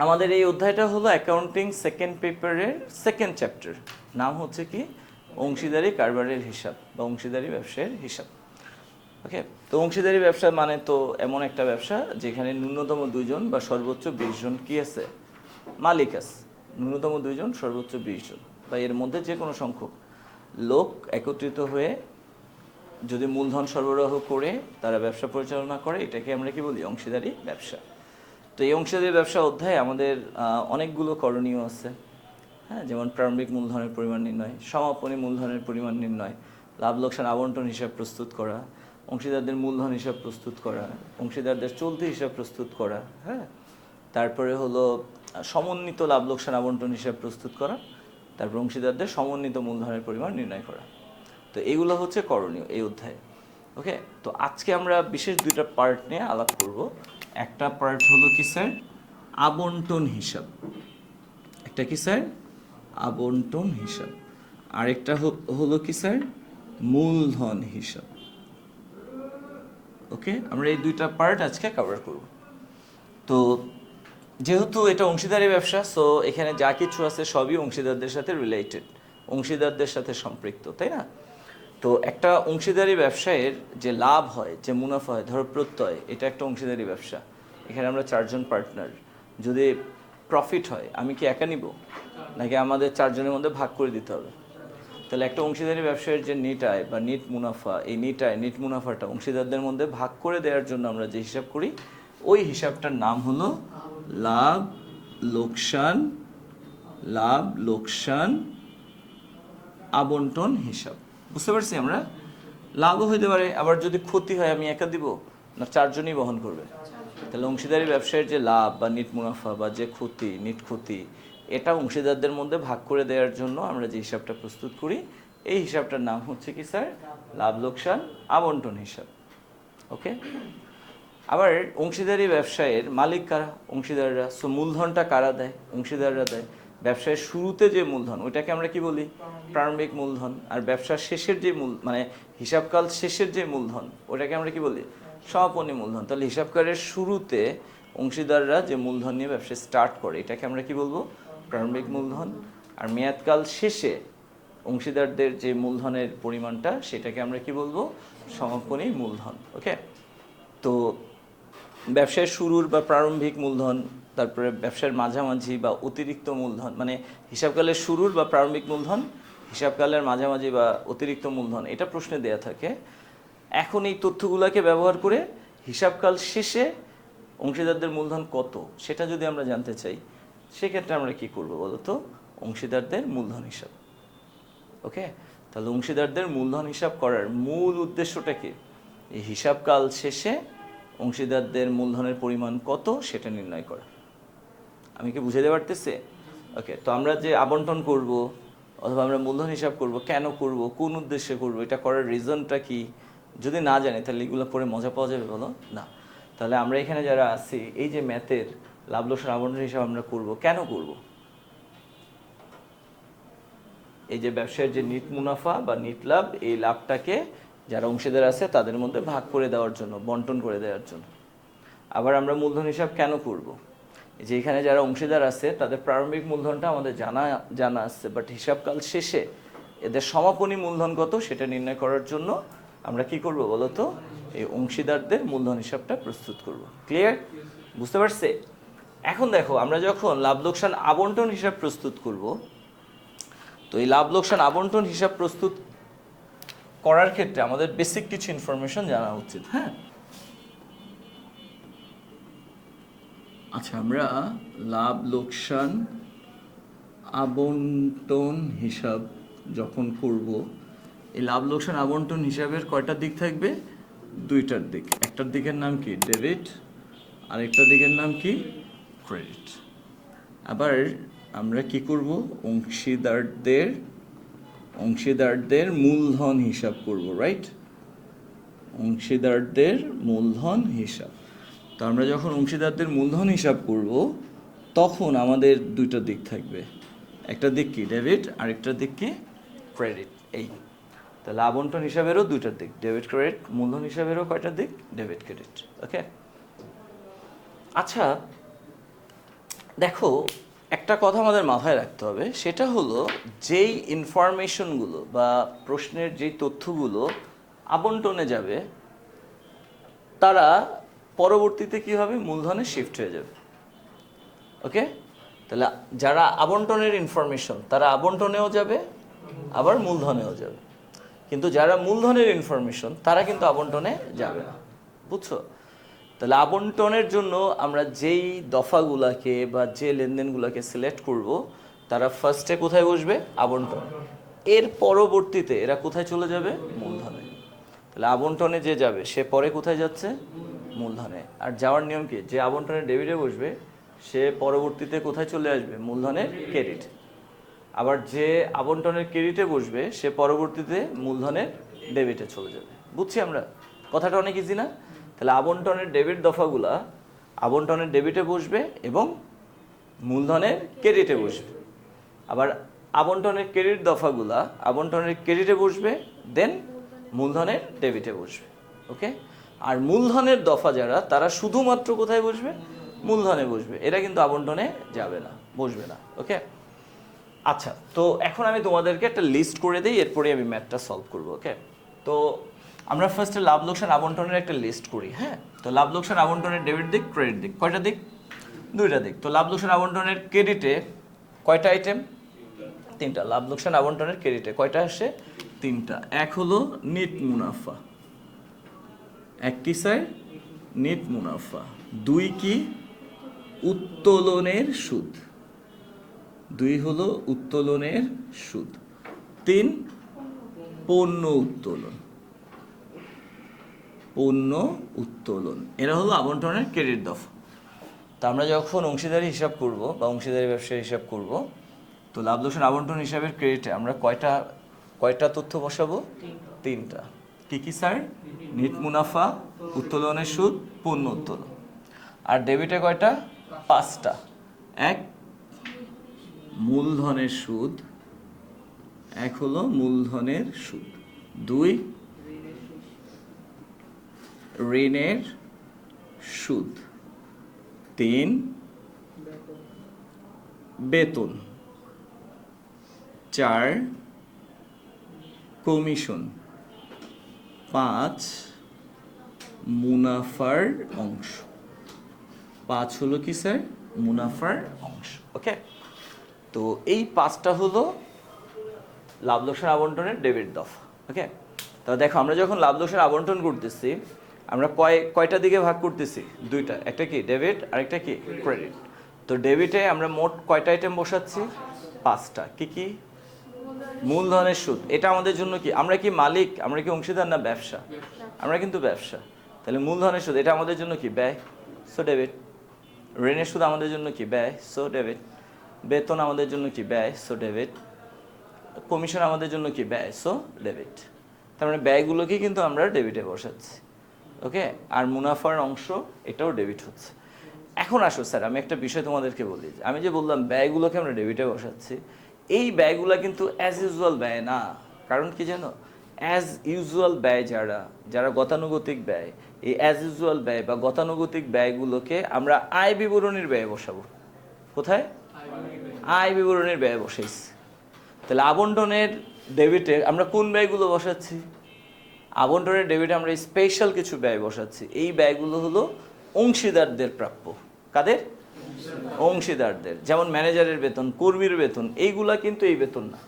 আমাদের এই অধ্যায়টা হলো অ্যাকাউন্টিং সেকেন্ড পেপারের সেকেন্ড চ্যাপ্টার, নাম হচ্ছে কি অংশীদারি কারবারের হিসাব বা অংশীদারি ব্যবসায়ের হিসাব। ওকে, তো অংশীদারি ব্যবসা মানে তো এমন একটা ব্যবসা যেখানে ন্যূনতম 2 জন বা সর্বোচ্চ 20 জন কি আছে, মালিক আছে। ন্যূনতম 2 জন সর্বোচ্চ 20 জন বা এর মধ্যে যে কোনো সংখ্যক লোক একত্রিত হয়ে যদি মূলধন সরবরাহ করে তারা ব্যবসা পরিচালনা করে, এটাকে আমরা কি বলি, অংশীদারি ব্যবসা। তো এই অংশীদারি ব্যবসা অধ্যায়ে আমাদের অনেকগুলো করণীয় আছে। হ্যাঁ, যেমন প্রারম্ভিক মূলধনের পরিমাণ নির্ণয়, সমাপনী মূলধনের পরিমাণ নির্ণয়, লাভ লোকসান আবন্টন হিসাব প্রস্তুত করা, অংশীদারদের মূলধন হিসাব প্রস্তুত করা, অংশীদারদের চলতি হিসাব প্রস্তুত করা। হ্যাঁ, তারপরে হলো সমন্বিত লাভ লোকসান আবন্টন হিসাব প্রস্তুত করা, তারপর অংশীদারদের সমন্বিত মূলধনের পরিমাণ নির্ণয় করা। তো এইগুলো হচ্ছে করণীয় এই অধ্যায়ে। ওকে, তো আজকে আমরা বিশেষ 2টা পার্ট নিয়ে আলাপ করব। একটা পার্ট হলো কি স্যার, আবন্টন হিসাব। একটা কি স্যার, আবন্টন হিসাব। আরেকটা হলো কি স্যার, মূলধন হিসাব। ওকে, আমরা এই 2টা পার্ট আজকে কভার করব। তো যেহেতু এটা অংশীদারি ব্যবসা, সো এখানে যা কিছু আছে সবই অংশীদারদের সাথে রিলেটেড, অংশীদারদের সাথে সম্পৃক্ত, তাই না? তো একটা অংশীদারি ব্যবসায়ের যে লাভ হয়, যে মুনাফা হয়, ধরো প্রত্যয়, এটা একটা অংশীদারি ব্যবসা। এখানে আমরা 4 জন পার্টনার। যদি প্রফিট হয়, আমি কি একা নিব নাকি আমাদের 4 জনের মধ্যে ভাগ করে দিতে হবে? তাহলে একটা অংশীদারি ব্যবসায়ের যে নিট আয় বা নিট মুনাফা, এই নিট আয় নিট মুনাফাটা অংশীদারদের মধ্যে ভাগ করে দেওয়ার জন্য আমরা যে হিসাব করি, ওই হিসাবটার নাম হলো লাভ লোকসান, লাভ লোকসান আবন্টন হিসাব। বুঝতে পারছি আমরা? লাভও হইতে পারে, আবার যদি ক্ষতি হয় আমি একা দিব না 4 জনই বহন করবে? তাহলে অংশীদারি ব্যবসায়ের যে লাভ বা নিট মুনাফা বা যে ক্ষতি, নিট ক্ষতি, এটা অংশীদারদের মধ্যে ভাগ করে দেওয়ার জন্য আমরা যে হিসাবটা প্রস্তুত করি, এই হিসাবটার নাম হচ্ছে কি স্যার, লাভ লোকসান আবন্টন হিসাব। ওকে, আবার অংশীদারি ব্যবসায়ের মালিক কারা? অংশীদাররা। সো মূলধনটা কারা দেয়? অংশীদাররা দেয়। ব্যবসায়ের শুরুতে যে মূলধন, ওইটাকে আমরা কি বলি, প্রারম্ভিক মূলধন। আর ব্যবসার শেষের যে মানে হিসাবকাল শেষের যে মূলধন, ওটাকে আমরা কি বলি, সমাপনী মূলধন। তাহলে হিসাবকালের শুরুতে অংশীদাররা যে মূলধন নিয়ে ব্যবসা স্টার্ট করে, এটাকে আমরা কি বলবো, প্রারম্ভিক মূলধন। আর মেয়াদকাল শেষে অংশীদারদের যে মূলধনের পরিমাণটা, সেটাকে আমরা কি বলবো, সমাপনী মূলধন। ওকে, তো ব্যবসার শুরুর বা প্রারম্ভিক মূলধন, তারপরে ব্যবসার মাঝামাঝি বা অতিরিক্ত মূলধন, মানে হিসাবকালের শুরুর বা প্রারম্ভিক মূলধন, হিসাবকালের মাঝামাঝি বা অতিরিক্ত মূলধন, এটা প্রশ্নে দেয়া থাকে। এখন এই তথ্যগুলোকে ব্যবহার করে হিসাবকাল শেষে অংশীদারদের মূলধন কত, সেটা যদি আমরা জানতে চাই, সেক্ষেত্রে আমরা কি করব বলো তো, অংশীদারদের মূলধন হিসাব। ওকে, তাহলে অংশীদারদের মূলধন হিসাব করার মূল উদ্দেশ্যটা কি, এই হিসাবকাল শেষে অংশীদারদের মূলধনের পরিমাণ কত সেটা নির্ণয় করা। আমি কি বুঝাতে পারতেছি? ওকে, তো আমরা যে আবন্টন করব অথবা আমরা মূলধন হিসাব করব, কেন করব, কোন উদ্দেশ্যে করব, এটা করার রিজনটা কি, যদি না জানি তাহলে এগুলো পড়ে মজা পাওয়া যাবে বলো না? তাহলে আমরা এখানে যারা আছি, এই যে ম্যাথের লাভ লোকসান আবন্টন হিসাব আমরা করব, কেন করব? এই যে ব্যবসায়ের যে নিট মুনাফা বা নিট লাভ, এই লাভটাকে যারা অংশীদার আছে তাদের মধ্যে ভাগ করে দেওয়ার জন্য, বন্টন করে দেওয়ার জন্য। আবার আমরা মূলধন হিসাব কেন করব? যে এখানে যারা অংশীদার আছে তাদের প্রারম্ভিক মূলধনটা আমাদের জানা আছে, বাট হিসাবকাল শেষে এদের সমাপনী মূলধন কত সেটা নির্ণয় করার জন্য আমরা কি করব বলো তো, এই অংশীদারদের মূলধন হিসাবটা প্রস্তুত করব। ক্লিয়ার? বুঝতে পারছে? এখন দেখো, আমরা যখন লাভ লোকসান আবন্টন হিসাব প্রস্তুত করব, তো এই লাভ লোকসান আবন্টন হিসাব প্রস্তুত করার ক্ষেত্রে আমাদের বেসিক কিছু ইনফরমেশন জানা উচিত। হ্যাঁ, আচ্ছা, আমরা লাভ লোকসান আবন্টন হিসাব যখন করব, এই লাভ লোকসান আবন্টন হিসাবের কয়টা দিক থাকবে? 2টার দিক। একটার দিকের নাম কি, ডেবিট, আর একটা দিকের নাম কি, ক্রেডিট। আবার আমরা কি করব, অংশীদারদের মূলধন হিসাব করব, রাইট? অংশীদারদের মূলধন হিসাব। তো আমরা যখন অংশীদারদের মূলধন হিসাব করব, তখন আমাদের 2টা দিক থাকবে। একটা দিক কি, ডেবিট, আর একটা দিক কি, ক্রেডিট। এই তাহলে আবন্টন হিসাবেরও 2টার দিক, ডেবিট ক্রেডিট। মূলধন হিসাবেরও কয়টা দিক, ডেবিট ক্রেডিট। ওকে, আচ্ছা, দেখো, একটা কথা আমাদের মাথায় রাখতে হবে, সেটা হলো যেই ইনফরমেশনগুলো বা প্রশ্নের যেই তথ্যগুলো আবন্টনে যাবে তারা পরবর্তীতে কী হবে, মূলধনে শিফট হয়ে যাবে। ওকে, তাহলে যারা আবন্টনের ইনফরমেশন তারা আবন্টনেও যাবে আবার মূলধনেও যাবে, কিন্তু যারা মূলধনের ইনফরমেশন তারা কিন্তু আবন্টনে যাবে না। বুঝছো? তাহলে আবন্টনের জন্য আমরা যেই দফাগুলোকে বা যে লেনদেনগুলোকে সিলেক্ট করব তারা ফার্স্টে কোথায় বসবে, আবন্টন। এর পরবর্তীতে এরা কোথায় চলে যাবে, মূলধনে। তাহলে আবন্টনে যে যাবে সে পরে কোথায় যাচ্ছে, মূলধনে। আর যাওয়ার নিয়ম কি, যে আবন্টনে ডেবিটে বসবে সে পরবর্তীতে কোথায় চলে আসবে, মূলধনের ক্রেডিট। আবার যে আবন্টনের ক্রেডিটে বসবে সে পরবর্তীতে মূলধনের ডেবিটে চলে যাবে। বুঝছি আমরা? কথাটা অনেক ইজি না? তাহলে আবন্টনের ডেবিট দফাগুলা আবন্টনের ডেবিটে বসবে এবং মূলধনের ক্রেডিটে বসবে। আবার আবন্টনের ক্রেডিট দফাগুলা আবন্টনের ক্রেডিটে বসবে, দেন মূলধনের ডেবিটে বসবে। ওকে, আর মূলধনের দফা যারা তারা শুধুমাত্র কোথায় বসবে, মূলধনে বসবে। এরা কিন্তু আবন্টনে যাবে না, বসবে না। ওকে, আচ্ছা, তো এখন আমি তোমাদেরকে একটা লিস্ট করে দিই, এরপরে আমি ম্যাথটা সলভ করবো। ওকে, তো আমরা ফার্স্টে লাভ লোকসান আবন্টনের একটা লিস্ট করি। হ্যাঁ, তো লাভ লোকসান আবন্টনের ডেবিট দিক, ক্রেডিট দিক, কয়টা দিক, দুইটা দিক। তো লাভ লোকসান আবন্টনের ক্রেডিটে কয়টা আইটেম, তিনটা। লাভ লোকসান আবন্টনের ক্রেডিটে কয়টা আসে, তিনটা। এক হলো নিট মুনাফা, একটি স্যার নিট মুনাফা। দুই কি, উত্তোলনের সুদ, দুই হলো উত্তোলনের সুদ। তিন, পণ্য উত্তোলন, পণ্য উত্তোলন। এরা হলো আবন্টনের ক্রেডিট দফা। তা আমরা যখন অংশীদারি হিসাব করব বা অংশীদারি ব্যবসার হিসাব করব, তো লাভ লোকসান আবন্টন হিসাবের ক্রেডিটে আমরা কয়টা তথ্য বসাবো, তিনটা। কি কি স্যার, নিট মুনাফা, উত্তোলনের সুদ, পণ্য উত্তোলন। আর ডেবিটে কয়টা, পাঁচটা। এক, মূলধনের সুদ, এক হলো মূলধনের সুদ। দুই, ঋণের সুদ। তিন, বেতন। চার, কমিশন। পাঁচ, মুনাফার অংশ। পাঁচ হলো কি স্যার, মুনাফার অংশ। ওকে, তো এই পাঁচটা হলো লাভ লোকসান আবন্টনের ডেবিট দফা। ওকে, তো দেখো আমরা যখন লাভ লোকসান আবন্টন করতেছি আমরা কয়টা দিকে ভাগ করতেছি, দুইটা। একটা কি ডেবিট, আরেকটা কি ক্রেডিট। তো ডেবিটে আমরা মোট কয়টা আইটেম বসাচ্ছি, পাঁচটা। কি কি, মূলধনের সুদ। এটা আমাদের জন্য কি, আমরা কি মালিক, আমরা কি অংশীদার, না ব্যবসা, আমরা কিন্তু ব্যবসা। তাহলে মূলধনের সুদ এটা আমাদের জন্য কি, ব্যয়, সো ডেবিট। ঋণের সুদ আমাদের জন্য কি, ব্যয়, সো ডেবিট। বেতন আমাদের জন্য কি, ব্যয়, সো ডেবিট। কমিশন আমাদের জন্য কি, ব্যয়, সো ডেবিট। তার মানে ব্যয়গুলোকে কিন্তু আমরা ডেবিটে বসাচ্ছি। ওকে, আর মুনাফার অংশ এটাও ডেবিট হচ্ছে। এখন আসো স্যার, আমি একটা বিষয় তোমাদেরকে বলি, আমি যে বললাম ব্যয়গুলোকে আমরা ডেবিটে বসাচ্ছি, এই ব্যয়গুলো কিন্তু অ্যাজ ইউজুয়াল ব্যয় না। কারণ কি জানো, অ্যাজ ইউজুয়াল ব্যয় যারা গতানুগতিক ব্যয়, এই অ্যাজ ইউজুয়াল ব্যয় বা গতানুগতিক ব্যয়গুলোকে আমরা আয় বিবরণীর ব্যয়ে বসাবো। কোথায়, আয় বিবরণীর ব্যয়ে বসাইছি। তাহলে আবন্টনের ডেবিটে আমরা কোন ব্যয়গুলো বসাচ্ছি, আবন্টনের ডেবিটে আমরা স্পেশাল কিছু ব্যয় বসাচ্ছি। এই ব্যয়গুলো হলো অংশীদারদের প্রাপ্য। কাদের, অংশীদারদের। যেমন ম্যানেজারের বেতন, কর্মীর বেতন, এইগুলা কিন্তু এই বেতন না।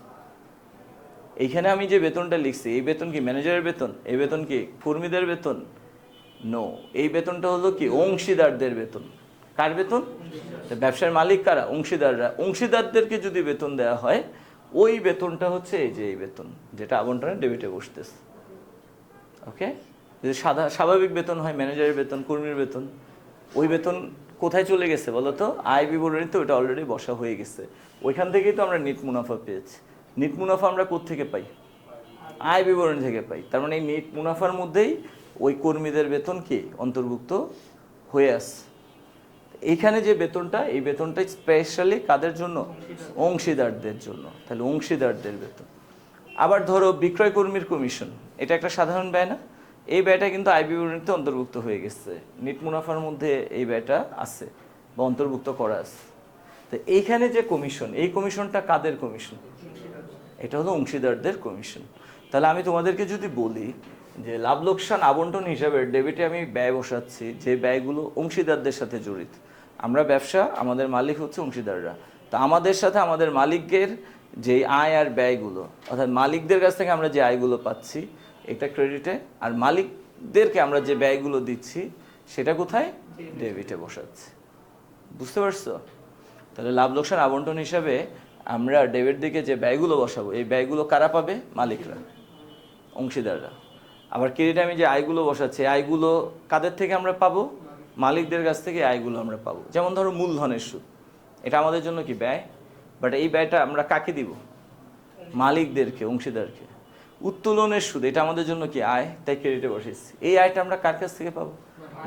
এইখানে আমি যে বেতনটা লিখছি, এই বেতন কি ম্যানেজারের বেতন, এই বেতন কি কর্মীদের বেতন, নো। এই বেতনটা হলো কি অংশীদারদের বেতন। কার বেতন, ব্যবসার মালিক কারা, অংশীদাররা। অংশীদারদেরকে যদি বেতন দেওয়া হয়, ওই বেতনটা হচ্ছে এই যে এই বেতন, যেটা আবন্টনের ডেবিটে বসতেছে। ওকে, যদি স্বাভাবিক বেতন হয়, ম্যানেজারের বেতন, কর্মীর বেতন, ওই বেতন কোথায় চলে গেছে বলো তো, আয় বিবরণীতে ওটা অলরেডি বসা হয়ে গেছে। ওইখান থেকেই তো আমরা নিট মুনাফা পেয়েছি। নিট মুনাফা আমরা কোত্থেকে পাই, আয় বিবরণী থেকে পাই। তার মানে এই নিট মুনাফার মধ্যেই ওই কর্মীদের বেতন কি অন্তর্ভুক্ত হয়ে আসছে। এইখানে যে বেতনটা, এই বেতনটা স্পেশালি কাদের জন্য, অংশীদারদের জন্য। তাহলে অংশীদারদের বেতন। আবার ধরো বিক্রয় কর্মীর কমিশন, এটা একটা সাধারণ ব্যয় না, এই ব্যয়টা কিন্তু আয় বিবরণীতে অন্তর্ভুক্ত হয়ে গেছে। নিট মুনাফার মধ্যে এই ব্যয়টা আছে বা অন্তর্ভুক্ত করা আছে। তো এইখানে যে কমিশন, এই কমিশনটা কাদের কমিশন? এটা হলো অংশীদারদের কমিশন। তাহলে আমি তোমাদেরকে যদি বলি যে লাভ লোকসান আবন্টন হিসাবে ডেবিটে আমি ব্যয় বসাচ্ছি, যে ব্যয়গুলো অংশীদারদের সাথে জড়িত। আমরা ব্যবসা, আমাদের মালিক হচ্ছে অংশীদাররা, তো আমাদের সাথে আমাদের মালিকের যে আয় আর ব্যয়গুলো, অর্থাৎ মালিকদের কাছ থেকে আমরা যে আয়গুলো পাচ্ছি এটা ক্রেডিটে, আর মালিকদেরকে আমরা যে ব্যয়গুলো দিচ্ছি সেটা কোথায়? ডেবিটে বসাচ্ছি। বুঝতে পারছো? তাহলে লাভ লোকসান আবন্টন হিসাবে আমরা ডেবিট দিকে যে ব্যয়গুলো বসাবো, এই ব্যয়গুলো কারা পাবে? মালিকরা, অংশীদাররা। আবার ক্রেডিটে আমি যে আয়গুলো বসাচ্ছি, আয়গুলো কাদের থেকে আমরা পাবো? মালিকদের কাছ থেকে আয়গুলো আমরা পাবো। যেমন ধরো মূলধনের সুদ, এটা আমাদের জন্য কি ব্যয়, বাট এই ব্যয়টা আমরা কাকে দিব? মালিকদেরকে, অংশীদারকে। উত্তোলনের সুদ, এটা আমাদের জন্য কি আয়, তাই ক্রেডিটে বসেছি। এই আয়টা আমরা কার কাছ থেকে পাবো?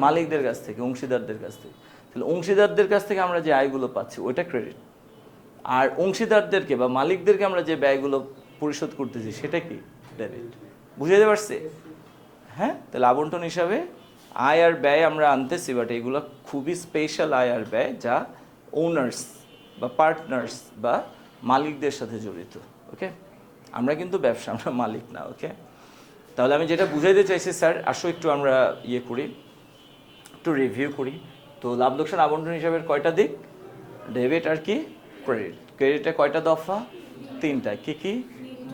মালিকদের কাছ থেকে, অংশীদারদের কাছ থেকে। তাহলে অংশীদারদের কাছ থেকে আমরা যে আয়গুলো পাচ্ছি ওইটা ক্রেডিট, আর অংশীদারদেরকে বা মালিকদেরকে আমরা যে ব্যয়গুলো পরিশোধ করতেছি সেটা কি? ডেবিট। বুঝাতে পারছি? হ্যাঁ, তাহলে আবন্টন হিসাবে আয় আর ব্যয় আমরা আনতেছি, বাট এগুলো খুবই স্পেশাল আয় আর ব্যয় যা ওনার্স বা পার্টনার্স বা মালিকদের সাথে জড়িত। ওকে, আমরা কিন্তু ব্যবসা, আমরা মালিক না। ওকে, তাহলে আমি যেটা বুঝাইতে চাইছি স্যার, আসো একটু আমরা করি, একটু রিভিউ করি। তো লাভ লোকসান আবন্টন হিসাবের কয়টা দিক? ডেবিট আর কি? ক্রেডিট। ক্রেডিটে কয়টা দফা? 3টা। কি কি?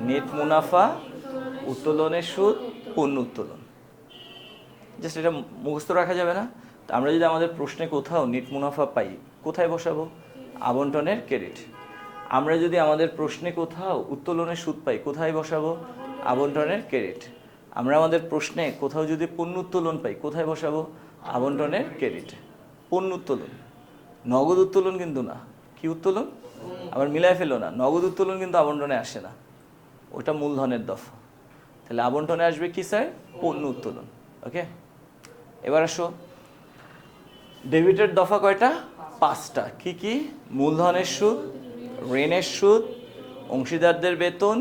নেট মুনাফা, উত্তোলনের সুদ, পণ্য উত্তোলন। জাস্ট এটা মুখস্থ রাখা যাবে না। তো আমরা যদি আমাদের প্রশ্নে কোথাও নেট মুনাফা পাই, কোথায় বসাবো? আবন্টনের ক্রেডিট। আমরা যদি আমাদের প্রশ্নে কোথাও উত্তোলনের সুদ পাই, কোথায় বসাবো? আবন্টনের ক্রেডিট। আমরা আমাদের প্রশ্নে কোথাও যদি পণ্য উত্তোলন পাই, কোথায় বসাবো? আবন্টনের ক্রেডিট। পণ্য উত্তোলন, নগদ উত্তোলন কিন্তু না। কি উত্তোলন? আবার মিলাই ফেলো না, নগদ উত্তোলন কিন্তু আবন্টনে আসে না, ওটা মূলধনের দফা। তাহলে আবন্টনে আসবে কি স্যার? পণ্য উত্তোলন। ওকে, এবার আসো, ডেবিটের দফা কয়টা? 5টা। কি কি? মূলধনের সুদ, ঋণের সুদ, অংশীদারদের বেতন,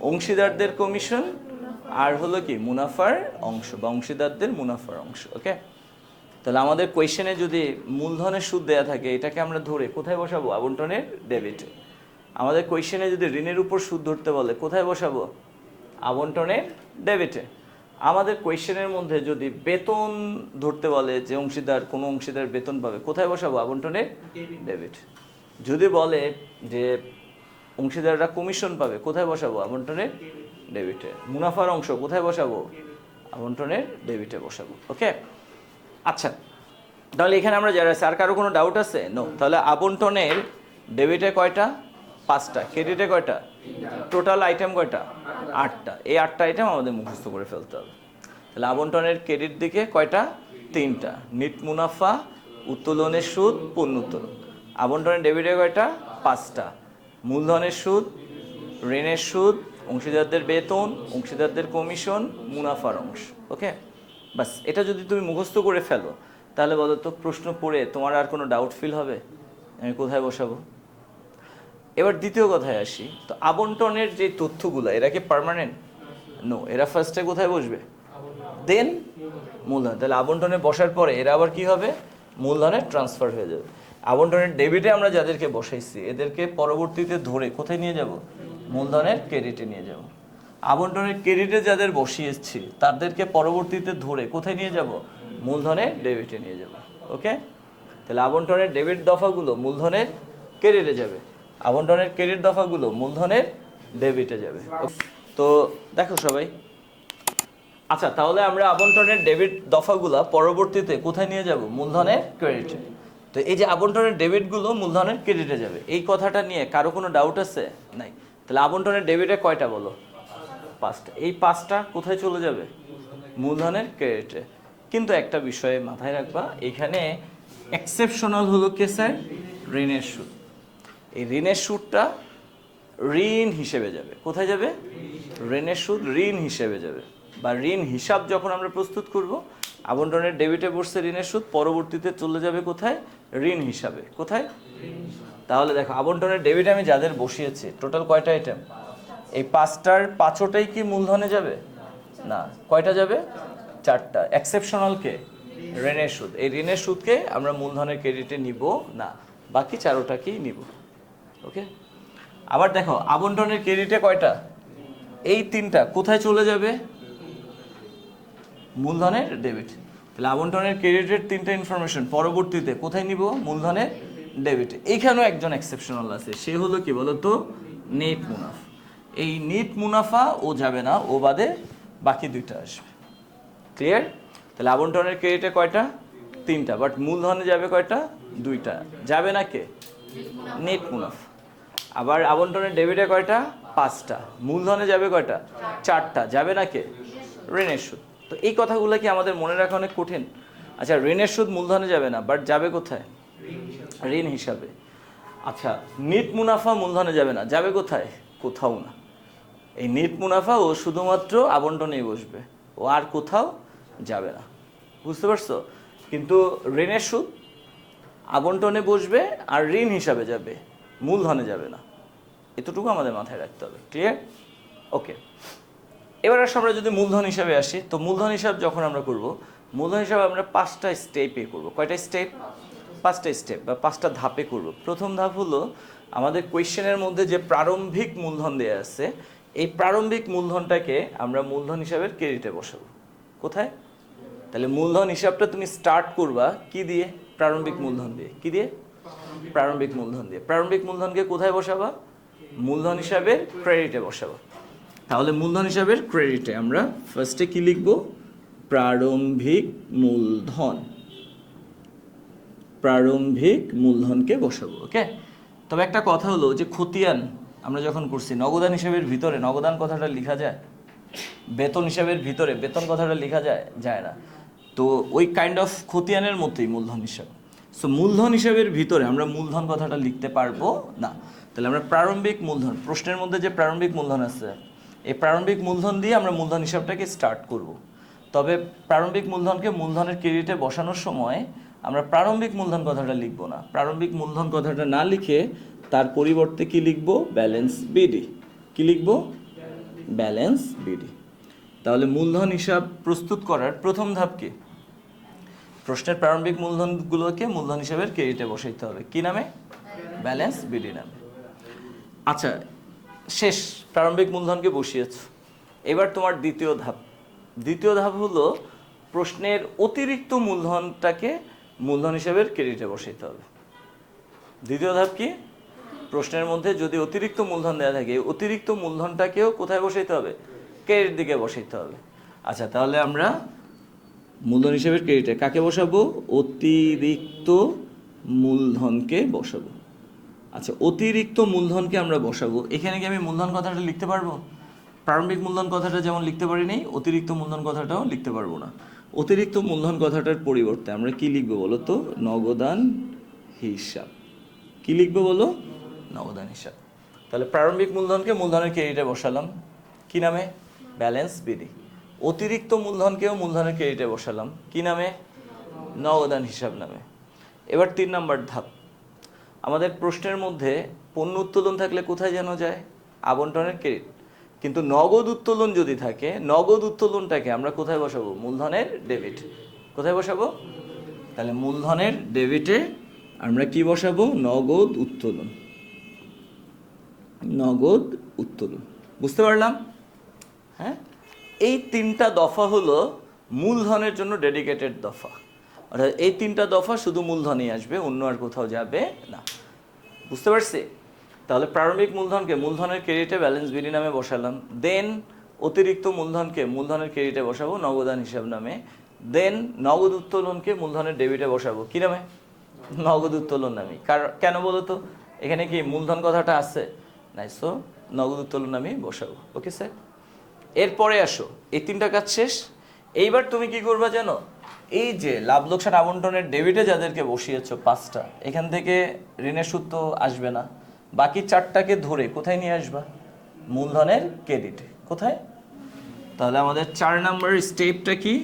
অংশীদারদের কমিশন, আর হলো কি? মুনাফার অংশ বা অংশীদারদের মুনাফার অংশ। ওকে, তাহলে আমাদের কোয়েশ্চেনে যদি মূলধনের সুদ দেয়া থাকে, এটাকে আমরা ধরে কোথায় বসাবো? আবন্টনের ডেবিটে। আমাদের কোয়েশ্চেনে যদি ঋণের উপর সুদ ধরতে বলে, কোথায় বসাবো? আবন্টনের ডেবিটে। আমাদের কোয়েশ্চেনের মধ্যে যদি বেতন ধরতে বলে, যে অংশীদার, কোনো অংশীদার বেতন পাবে, কোথায় বসাবো? আবন্টনের ডেবিট। যদি বলে যে অংশীদাররা কমিশন পাবে, কোথায় বসাবো? আবন্টনের ডেবিটে। মুনাফার অংশ কোথায় বসাবো? আবন্টনের ডেবিটে বসাবো। ওকে, আচ্ছা, তাহলে এখানে আমরা যারা আছে, আর কারো কোনো ডাউট আছে? নো। তাহলে আবন্টনের ডেবিটে কয়টা? 5টা। ক্রেডিটে কয়টা? টোটাল আইটেম কয়টা? 8টা। এই 8টা আইটেম আমাদের মুখস্থ করে ফেলতে হবে। তাহলে আবন্টনের ক্রেডিট দিকে কয়টা? 3টা। নিট মুনাফা, উত্তোলনের সুদ, পণ্য উত্তোলন। আবন্টনের ডেবিটে কয়টা? 5টা। মূলধনের সুদ, ঋণের সুদ, অংশীদারদের বেতন, অংশীদারদের কমিশন, মুনাফার অংশ। ওকে, বাস এটা যদি তুমি মুখস্থ করে ফেলো, তাহলে বলো তো প্রশ্ন পড়ে তোমার আর কোনো ডাউট ফিল হবে আমি কোথায় বসাবো? এবার দ্বিতীয় কথায় আসি। তো আবন্টনের যে তথ্যগুলো, এরা কি পার্মানেন্ট? নো। এরা ফার্স্টে কোথায় বসবে? দেন মূলধন। তাহলে আবন্টনে বসার পরে এরা আবার কি হবে? মূলধনে ট্রান্সফার হয়ে যাবে। আবন্টনের ডেবিটে আমরা যাদেরকে বসাইছি, এদেরকে পরবর্তীতে ধরে কোথায় নিয়ে যাব? মূলধনের ক্রেডিটে নিয়ে যাব। আবন্টনের ক্রেডিটে যাদের বসিয়েছি, তাদেরকে পরবর্তীতে ধরে কোথায় নিয়ে যাব? মূলধনের ডেবিটে নিয়ে যাব। ওকে, তাহলে আবন্টনের ডেবিট দফাগুলো মূলধনের ক্রেডিটে যাবে, আবন্টনের ক্রেডিট দফাগুলো মূলধনের ডেবিটে যাবে। তো দেখো সবাই, আচ্ছা, তাহলে আমরা আবন্টনের ডেবিট দফাগুলো পরবর্তীতে কোথায় নিয়ে যাব? মূলধনের ক্রেডিটে। তো এই যে আবন্টনের ডেবিটগুলো মূলধনের ক্রেডিটে যাবে, এই কথাটা নিয়ে কারো কোনো ডাউট আছে? নাই। তাহলে আবন্টনের ডেবিটে কয়টা বলো? 5টা। এই 5টা কোথায় চলে যাবে? মূলধনের ক্রেডিটে। কিন্তু একটা বিষয়ে মাথায় রাখবা, এখানে এক্সেপশনাল হলো কে স্যার? ঋণের সুদ। এই ঋণের সুদটা ঋণ হিসেবে যাবে। কোথায় যাবে? ঋণের সুদ ঋণ হিসেবে যাবে, বা ঋণ হিসাব যখন আমরা প্রস্তুত করব, আবন্টনের ডেবিটে বসছে ঋণের সুদ, পরবর্তীতে চলে যাবে কোথায়? ঋণ হিসাবে। কোথায়? তাহলে দেখো, আবন্টনের ডেবিটে আমি যাদের বসিয়েছি, টোটাল কয়টা আইটেম? এই 5টার 5টাই কি মূলধনে যাবে? না। কয়টা যাবে? 4টা। এক্সেপশনাল কে? ঋণের সুদ। এই ঋণের সুদকে আমরা মূলধনের ক্রেডিটে নিব না। বাকি 4টাকেই নিব। ওকে, আবার দেখো আবন্টনের ক্রেডিটে কয়টা? এই 3টা কোথায় চলে যাবে? মূলধনের ডেবিট। তাহলে আবন্টনের ক্রেডিটের 3টা ইনফরমেশন পরবর্তীতে কোথায় নিব? মূলধনের ডেবিটে। এইখানেও একজন এক্সেপশনাল আছে, সে হলো কি বলতো? নেট মুনাফা। এই নেট মুনাফা ও যাবে না, ও বাদে বাকি 2টা আসবে। ক্লিয়ার? তাহলে আবন্টনের ক্রেডিটে কয়টা? 3টা, বাট মূলধনে যাবে কয়টা? 2টা। যাবে না কে? নেট মুনাফা। আবার আবন্টনের ডেবিটে কয়টা? 5টা। মূলধনে যাবে কয়টা? 4টা। যাবে না কে? ঋণের সুদ। তো এই কথাগুলো কি আমাদের মনে রাখা অনেক কঠিন? আচ্ছা, ঋণের সুদ মূলধনে যাবে না, বাট যাবে কোথায়? ঋণ হিসাবে। আচ্ছা, নেট মুনাফা মূলধনে যাবে না, যাবে কোথায়? কোথাও না। এই নেট মুনাফা ও শুধুমাত্র আবন্টনেই বসবে, ও আর কোথাও যাবে না। বুঝতে পারছো? কিন্তু ঋণের সুদ আবন্টনে বসবে আর ঋণ হিসাবে যাবে, মূলধনে যাবে না। এতটুকু আমাদের মাথায় রাখতে হবে। ক্লিয়ার? ওকে, এবার আসলে আমরা যদি মূলধন হিসাবে আসি, তো মূলধন হিসাব যখন আমরা করব, মূলধন হিসাবে আমরা 5টা স্টেপে করব। কয়টা স্টেপ? 5টা স্টেপ বা 5টা ধাপে করব। প্রথম ধাপ হলো আমাদের কোয়েশ্চেনের মধ্যে যে প্রারম্ভিক মূলধন দেয়া আছে, এই প্রারম্ভিক মূলধনটাকে আমরা মূলধন হিসাবের ক্রেডিটে বসাবো। কোথায়? তাহলে মূলধন হিসাবটা তুমি স্টার্ট করবা কি দিয়ে? প্রারম্ভিক মূলধন দিয়ে। কি দিয়ে? প্রারম্ভিক মূলধন দিয়ে। প্রারম্ভিক মূলধনকে কোথায় বসাবা? মূলধন হিসাবের ক্রেডিটে বসাবা। তাহলে মূলধন হিসাবের ক্রেডিটে আমরা ফার্স্টে কি লিখব? প্রারম্ভিক মূলধন। প্রারম্ভিক মূলধনকে বসাবো। ওকে, তবে একটা কথা হলো যে খতিয়ান আমরা যখন করছি, নগদান হিসাবের ভিতরে নগদান কথাটা লেখা যায়? বেতন হিসাবের ভিতরে বেতন কথাটা লেখা যায়? যায় না। তো ওই কাইন্ড অফ খতিয়ানের মতোই মূলধন হিসাব। সো মূলধন হিসাবের ভিতরে আমরা মূলধন কথাটা লিখতে পারবো না। তাহলে আমরা প্রারম্ভিক মূলধন, প্রশ্নের মধ্যে যে প্রারম্ভিক মূলধন আছে, এই প্রারম্ভিক মূলধন দিয়ে আমরা মূলধন হিসাবটাকে স্টার্ট করব। তবে প্রারম্ভিক মূলধনকে মূলধনের ক্রেডিটে বসানোর সময় আমরা প্রারম্ভিক মূলধন কথাটা লিখব না। প্রারম্ভিক মূলধন কথাটা না লিখে তার পরিবর্তে কি লিখব? Balance BD. কি লিখব? Balance BD. তাহলে মূলধন হিসাব প্রস্তুত করার প্রথম ধাপ কি? প্রশ্নের প্রারম্ভিক মূলধনগুলোকে মূলধন হিসাবের ক্রেডিটে বসাইতে হবে। কি নামে? ব্যালেন্স বিডি নামে। আচ্ছা, শেষ, প্রারম্ভিক মূলধনকে বসিয়েছ। এবার তোমার দ্বিতীয় ধাপ। দ্বিতীয় ধাপ হলো প্রশ্নের অতিরিক্ত মূলধনটাকে মূলধন হিসাবের ক্রেডিটে বসাইতে হবে। দ্বিতীয় ধাপ কি? প্রশ্নের মধ্যে যদি অতিরিক্ত মূলধন দেওয়া থাকে, অতিরিক্ত মূলধনটাকেও কোথায় বসাইতে হবে? ক্রেডিট দিকে বসাইতে হবে। আচ্ছা, তাহলে আমরা মূলধন হিসাবের ক্রেডিটে কাকে বসাবো? অতিরিক্ত মূলধনকে বসাবো। আচ্ছা, অতিরিক্ত মূলধনকে আমরা বসাবো। এখানে কি আমি মূলধন কথাটা লিখতে পারবো? প্রারম্ভিক মূলধন কথাটা যেমন লিখতে পারি নাই, অতিরিক্ত মূলধন কথাটাও লিখতে পারবো না। অতিরিক্ত মূলধন কথাটার পরিবর্তে আমরা কি লিখবো বলো তো? নগদান হিসাব। কি লিখবো বলো? নগদান হিসাব। তাহলে প্রারম্ভিক মূলধনকে মূলধনের ক্রেডিটে বসালাম। কি নামে? Balance BD. অতিরিক্ত মূলধনকেও মূলধনের ক্রেডিটে বসালাম। কি নামে? নগদান হিসাব নামে। এবার 3 নম্বর ধাপ। আমাদের প্রশ্নের মধ্যে পণ্য উত্তোলন থাকলে কোথায় যেন যায়? আবন্টনের ক্রেডিট। কিন্তু নগদ উত্তোলন যদি থাকে, নগদ উত্তোলনটাকে আমরা কোথায় বসাবো? মূলধনের ডেবিট। কোথায় বসাবো? তাহলে মূলধনের ডেবিটে আমরা কি বসাবো? নগদ উত্তোলন। নগদ উত্তোলন। বুঝতে পারলাম? হ্যাঁ, এই 3টা দফা হলো মূলধনের জন্য ডেডিকেটেড দফা। অর্থাৎ এই 3টা দফা শুধু মূলধনেই আসবে, অন্য আর কোথাও যাবে না। বুঝতে পারছি? তাহলে প্রারম্ভিক মূলধনকে মূলধনের ক্রেডিটে ব্যালেন্স বিডি নামে বসালাম। দেন অতিরিক্ত মূলধনকে মূলধনের ক্রেডিটে বসাবো নগদান হিসাব নামে। দেন নগদ উত্তোলনকে মূলধনের ডেবিটে বসাবো। কি নামে? নগদ উত্তোলন নামে। কেন বলো তো? এখানে কি মূলধন কথাটা আছে? নাই, সো নগদ উত্তোলন নামে বসাবো। ওকে স্যার, এরপরে আসো, এই 3টা কাজ শেষ। এইবার তুমি কি করবা জানো? এই যে লাভ লোকসান আবন্টনের ডেবিটে যাদেরকে বসিয়েছো 5টা, এখান থেকে ঋণের সুদ তো আসবে না, বাকি 4টাকে ধরে কোথায় নিয়ে আসবা? মূলধনের ক্রেডিটে। কোথায়? তাহলে আমাদের 4 নম্বর স্টেপটা কি?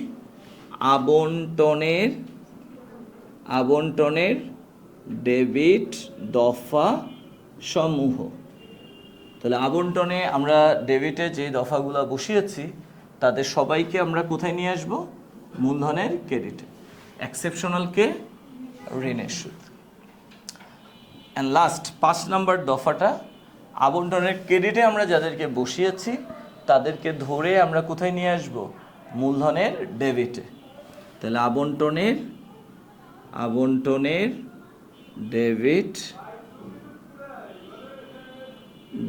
আবন্টনের ডেবিট দফা সমূহ। তাহলে আবন্টনে আমরা ডেবিটে যে দফাগুলো বসিয়েছি তাদের সবাইকে আমরা কোথায় নিয়ে আসব? মূলধনের ক্রেডিটে। এক্সেপশনালকে ঋণের সুদ। অ্যান্ড লাস্ট 5 নম্বর দফাটা আবন্টনের ক্রেডিটে আমরা যাদেরকে বসিয়েছি তাদেরকে ধরে আমরা কোথায় নিয়ে আসব, মূলধনের ডেবিটে। তাহলে আবন্টনের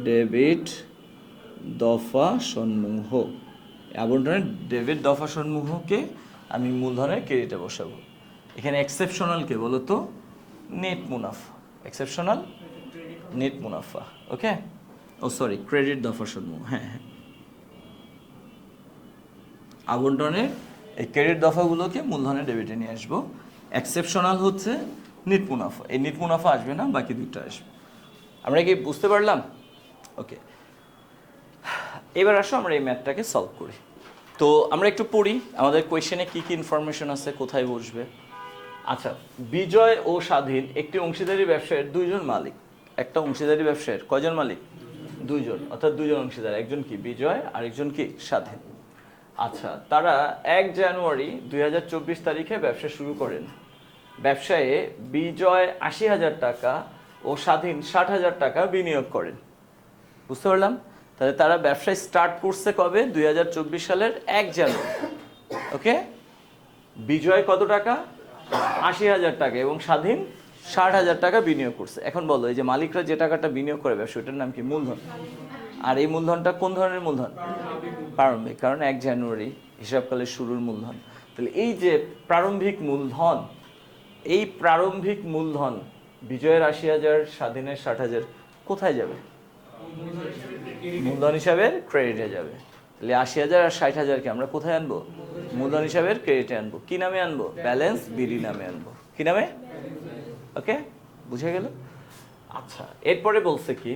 ডেবিট দফা সমূহ, আবন্টনের ডেবিট দফা সমূহকে আমি মূলধনের ক্রেডিটে বসাবো। এখানে এক্সেপশনাল কে বলো তো, নেট মুনাফা, এক্সেপশনাল নেট মুনাফা। ওকে, ও সরি, ক্রেডিট দফা সমূহ। হ্যাঁ, আবন্টনের এই ক্রেডিট দফাগুলোকে মূলধনের ডেবিটে নিয়ে আসবো। এক্সেপশনাল হচ্ছে নেট মুনাফা, এই নেট মুনাফা আসবে না, বাকি দুটো আসবে। আমরা কি বুঝতে পারলাম? ওকে, এবার আসো আমরা এই ম্যাথটাকে সলভ করি। তো আমরা একটু পড়ি আমাদের কোয়েশ্চেনে কি কি ইনফরমেশন আছে, কোথায় বসবে। আচ্ছা, বিজয় ও স্বাধীন একটি অংশীদারি ব্যবসায়ের দুইজন মালিক। একটা অংশীদারি ব্যবসায়ের কয়জন মালিক? দুইজন, অর্থাৎ দুইজন অংশীদার, একজন কি বিজয় আর একজন কি স্বাধীন। আচ্ছা, তারা 1 জানুয়ারি 2024 তারিখে ব্যবসা শুরু করেন। ব্যবসায়ে বিজয় 80,000 টাকা ও স্বাধীন 60,000 টাকা বিনিয়োগ করেন। বুঝতে পারলাম? তাহলে তারা ব্যবসায় স্টার্ট করছে কবে? 2024 সালের 1 জানুয়ারি। ওকে, বিজয় কত টাকা? 80,000 টাকা এবং স্বাধীন 60,000 টাকা বিনিয়োগ করছে। এখন বলো, এই যে মালিকরা যে টাকাটা বিনিয়োগ করে ব্যবসা, ওটার নাম কি? মূলধন। আর এই মূলধনটা কোন ধরনের মূলধন? প্রারম্ভিক, কারণ 1 জানুয়ারি হিসাবকালের শুরুর মূলধন। তাহলে এই যে প্রারম্ভিক মূলধন, এই প্রারম্ভিক মূলধন বিজয়ের 80,000, স্বাধীনের 60,000 কোথায় যাবে? মূলধন হিসাবে ক্রেডিটে যাবে। তাহলে 80,000 আর 60,000কে আমরা কোথায় আনবো? মূলধন হিসাবে ক্রেডিটে আনবো। কি নামে আনবো? ব্যালেন্স বিডি নামে আনবো। কি নামে? ওকে, বুঝে গেল? আচ্ছা, এরপরে বলছে কি,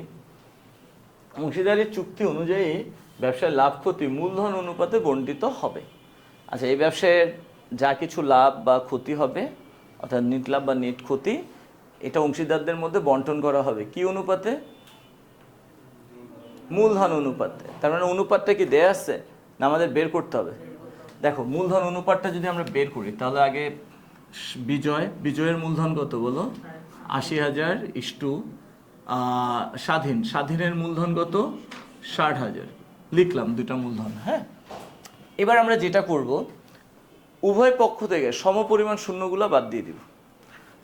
অংশীদারি চুক্তি অনুযায়ী ব্যবসায় লাভ ক্ষতি মূলধন অনুপাতে বণ্টিত হবে। আচ্ছা, এই ব্যবসায় যা কিছু লাভ বা ক্ষতি হবে, অর্থাৎ নিট লাভ বা নিট ক্ষতি, এটা অংশীদারদের মধ্যে বন্টন করা হবে। কি অনুপাতে? মূলধন অনুপাতে। তার মানে অনুপাতটা কি দেয়া আছে না আমাদের বের করতে হবে? দেখো, মূলধন অনুপাতটা যদি আমরা বের করি তাহলে আগে বিজয়ের মূলধন কত বলো? 80,000 ইস্টু স্বাধীনের মূলধন কত? 60,000। লিখলাম দুইটা মূলধন। হ্যাঁ, এবার আমরা যেটা করব, উভয় পক্ষ থেকে সমপরিমাণ শূন্যগুলো বাদ দিয়ে দিব।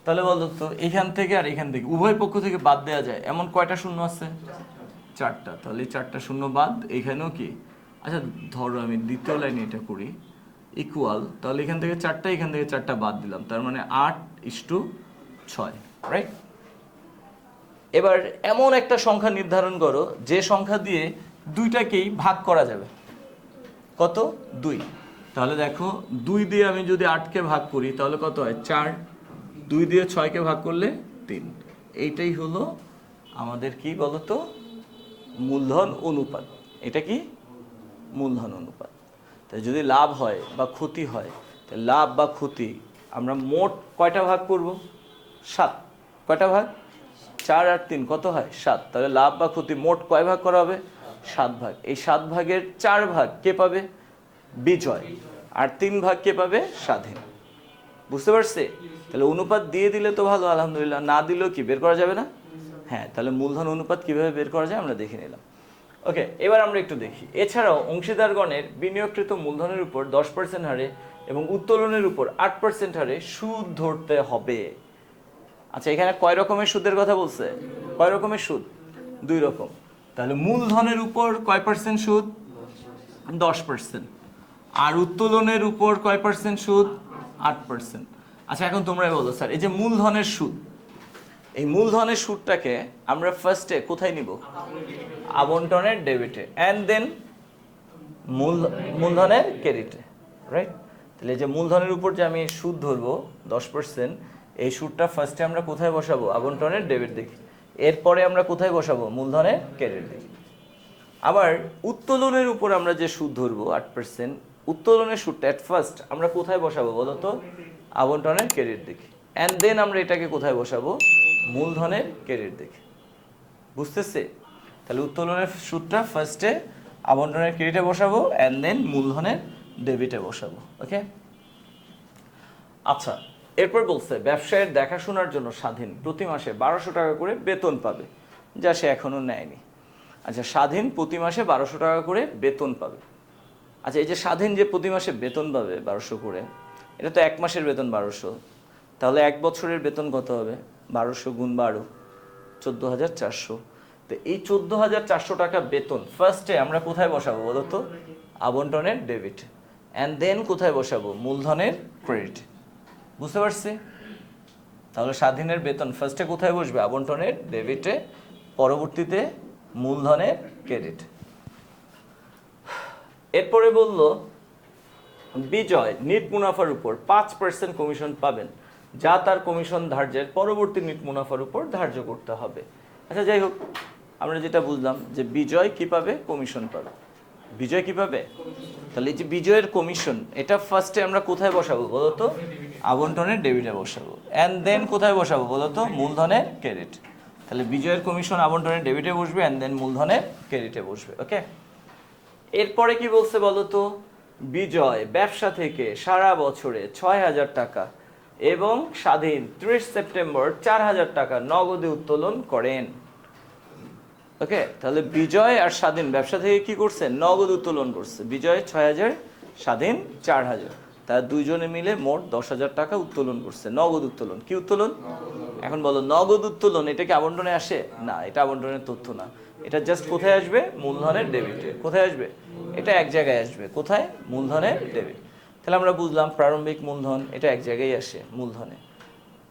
তাহলে বলো তো, এখান থেকে আর এখান থেকে উভয় পক্ষ থেকে বাদ দেওয়া যায় এমন কয়টা শূন্য আছে? 4টা। তাহলে 4টা শূন্য বাদ। এখানেও কি? আচ্ছা, ধরো আমি দ্বিতীয় লাইনে এটা করি, ইকুয়াল, তাহলে এখান থেকে 4টা, এখান থেকে 4টা বাদ দিলাম, তার মানে 8:6, রাইট? এবার এমন একটা সংখ্যা নির্ধারণ করো যে সংখ্যা দিয়ে দুইটাকেই ভাগ করা যাবে। কত? 2। তাহলে দেখো, 2 দিয়ে আমি যদি 8কে ভাগ করি তাহলে কত হয়? 4। 2 দিয়ে 6কে ভাগ করলে 3। এইটাই হলো আমাদের কি বলতো? মূলধন অনুপাত। এটা কি? মূলধন অনুপাত। তাই যদি লাভ হয় বা ক্ষতি হয়, তাহলে লাভ বা ক্ষতি আমরা মোট কয়টা ভাগ করব? 7। কয়টা ভাগ? 4 আর 3 কত হয়? 7। তাহলে লাভ বা ক্ষতি মোট কয় ভাগ করা হবে? 7 ভাগ। এই 7 ভাগের 4 ভাগ কে পাবে? বিজয়। আর 3 ভাগ কে পাবে? স্বাধীন। বুঝতে পারছে? তাহলে অনুপাত দিয়ে দিলে তো ভালো, আলহামদুলিল্লাহ। না দিলেও কি বের করা যাবে না? হ্যাঁ, তাহলে মূলধন অনুপাত কিভাবে বের করা যায় আমরা দেখে নিলাম। ওকে, এবার আমরা একটু দেখি। এছাড়াও অংশীদারগণের বিনিয়োগকৃত মূলধনের উপর 10% হারে এবং উত্তোলনের উপর 8% হারে সুদ ধরতে হবে। আচ্ছা, এখানে কয় রকমের সুদের কথা বলছে? কয় রকমের সুদ? 2 রকম। তাহলে মূলধনের উপর কয় পার্সেন্ট সুদ? 10%। আর উত্তোলনের উপর কয় পার্সেন্ট সুদ? 8%। আচ্ছা, এখন তোমরাই বলো স্যার, এই যে মূলধনের সুদ, এই মূলধনের সুদটাকে আমরা ফার্স্টে কোথায় নিব? আবন্টনের ডেবিটে, অ্যান্ড দেন মূলধনের ক্রেডিটে, রাইট? তাহলে এই যে মূলধনের উপর যে আমি সুদ ধরবো 10%, এই সুদটা ফার্স্টে আমরা কোথায় বসাবো? আবন্টনের ডেবিট দেখি। এরপরে আমরা কোথায় বসাবো? মূলধনের ক্রেডিট দেখি। আবার উত্তোলনের উপর আমরা যে সুদ ধরবো 8%, উত্তোলনের সুদটা এট ফার্স্ট আমরা কোথায় বসাবো বলো তো? আবন্টনের ক্রেডিট দেখি, অ্যান্ড দেন আমরা এটাকে কোথায় বসাবো? মূলধনের ক্রেডিট দেখি। বুঝতেছে? তাহলে উত্তোলনের সুদটা ফার্স্টে আবন্টনের ক্রেডিটে বসাবো, অ্যান্ড দেন মূলধনের ডেবিটে বসাবো। ওকে, আচ্ছা, এরপর বলছে ব্যবসায়ের দেখাশোনার জন্য স্বাধীন প্রতি মাসে 1200 টাকা করে বেতন পাবে, যা সে এখনো নেয়নি। আচ্ছা, স্বাধীন প্রতি মাসে 1200 টাকা করে বেতন পাবে। আচ্ছা, এই যে স্বাধীন যে প্রতি মাসে বেতন পাবে 1200 করে, এটা তো এক মাসের বেতন 1200, তাহলে এক বছরের বেতন কত হবে? 1200 গুণ 12, 14,400। তো এই 14,400 টাকা বেতন ফার্স্টে আমরা কোথায় বসাবো বলো তো? আবন্টনের ডেবিট। অ্যান্ড দেন কোথায় বসাবো? মূলধনের ক্রেডিট। বুঝতে পারছি? তাহলে স্বাধীনের বেতন ফার্স্টে কোথায় বসবে? আবন্টনের ডেবিটে, পরবর্তীতে মূলধনের ক্রেডিট। এরপরে বলল বিজয় নিট মুনাফার উপর 5% কমিশন পাবেন, যা তার কমিশন ধার্যের পরবর্তী নিট মুনাফার উপর ধার্য করতে হবে। আচ্ছা, যাই হোক, আমরা যেটা বুঝলাম যে বিজয় কি পাবে? কমিশন পাবে। বিজয় কি পাবে? তাহলে এই যে বিজয়ের কমিশন, এটা ফার্স্টে আমরা কোথায় বসাবো বলো তো? আবন্টনের ডেবিটে বসাবো। অ্যান্ড দেন কোথায় বসাবো বলো তো? মূলধনের ক্রেডিট। তাহলে বিজয়ের কমিশন আবন্টনের ডেবিটে বসবে, অ্যান্ড দেন মূলধনের ক্রেডিটে বসবে। ওকে, এরপরে কি বলছে বলো তো? বিজয় ব্যবসা থেকে সারা বছরে 6,000 টাকা এবং স্বাধীন 30 সেপ্টেম্বর 4,000 টাকা নগদে উত্তোলন করেন। ওকে, তাহলে বিজয় আর স্বাধীন ব্যবসা থেকে কি করছে? নগদ উত্তোলন করছে। বিজয় 6,000, স্বাধীন 4,000, তারা দুইজনে মিলে মোট 10,000 টাকা উত্তোলন করছে। নগদ উত্তোলন। কি উত্তোলন? এখন বলো, নগদ উত্তোলন এটা কি আবন্টনে আসে? না, এটা আবন্টনের তথ্য না। এটা জাস্ট কোথায় আসবে? মূলধনের ডেবিটে। কোথায় আসবে? এটা এক জায়গায় আসবে। কোথায়? মূলধনের ডেবিট। তাহলে আমরা বুঝলাম প্রারম্ভিক মূলধন এটা এক জায়গায় আসে, মূলধনে।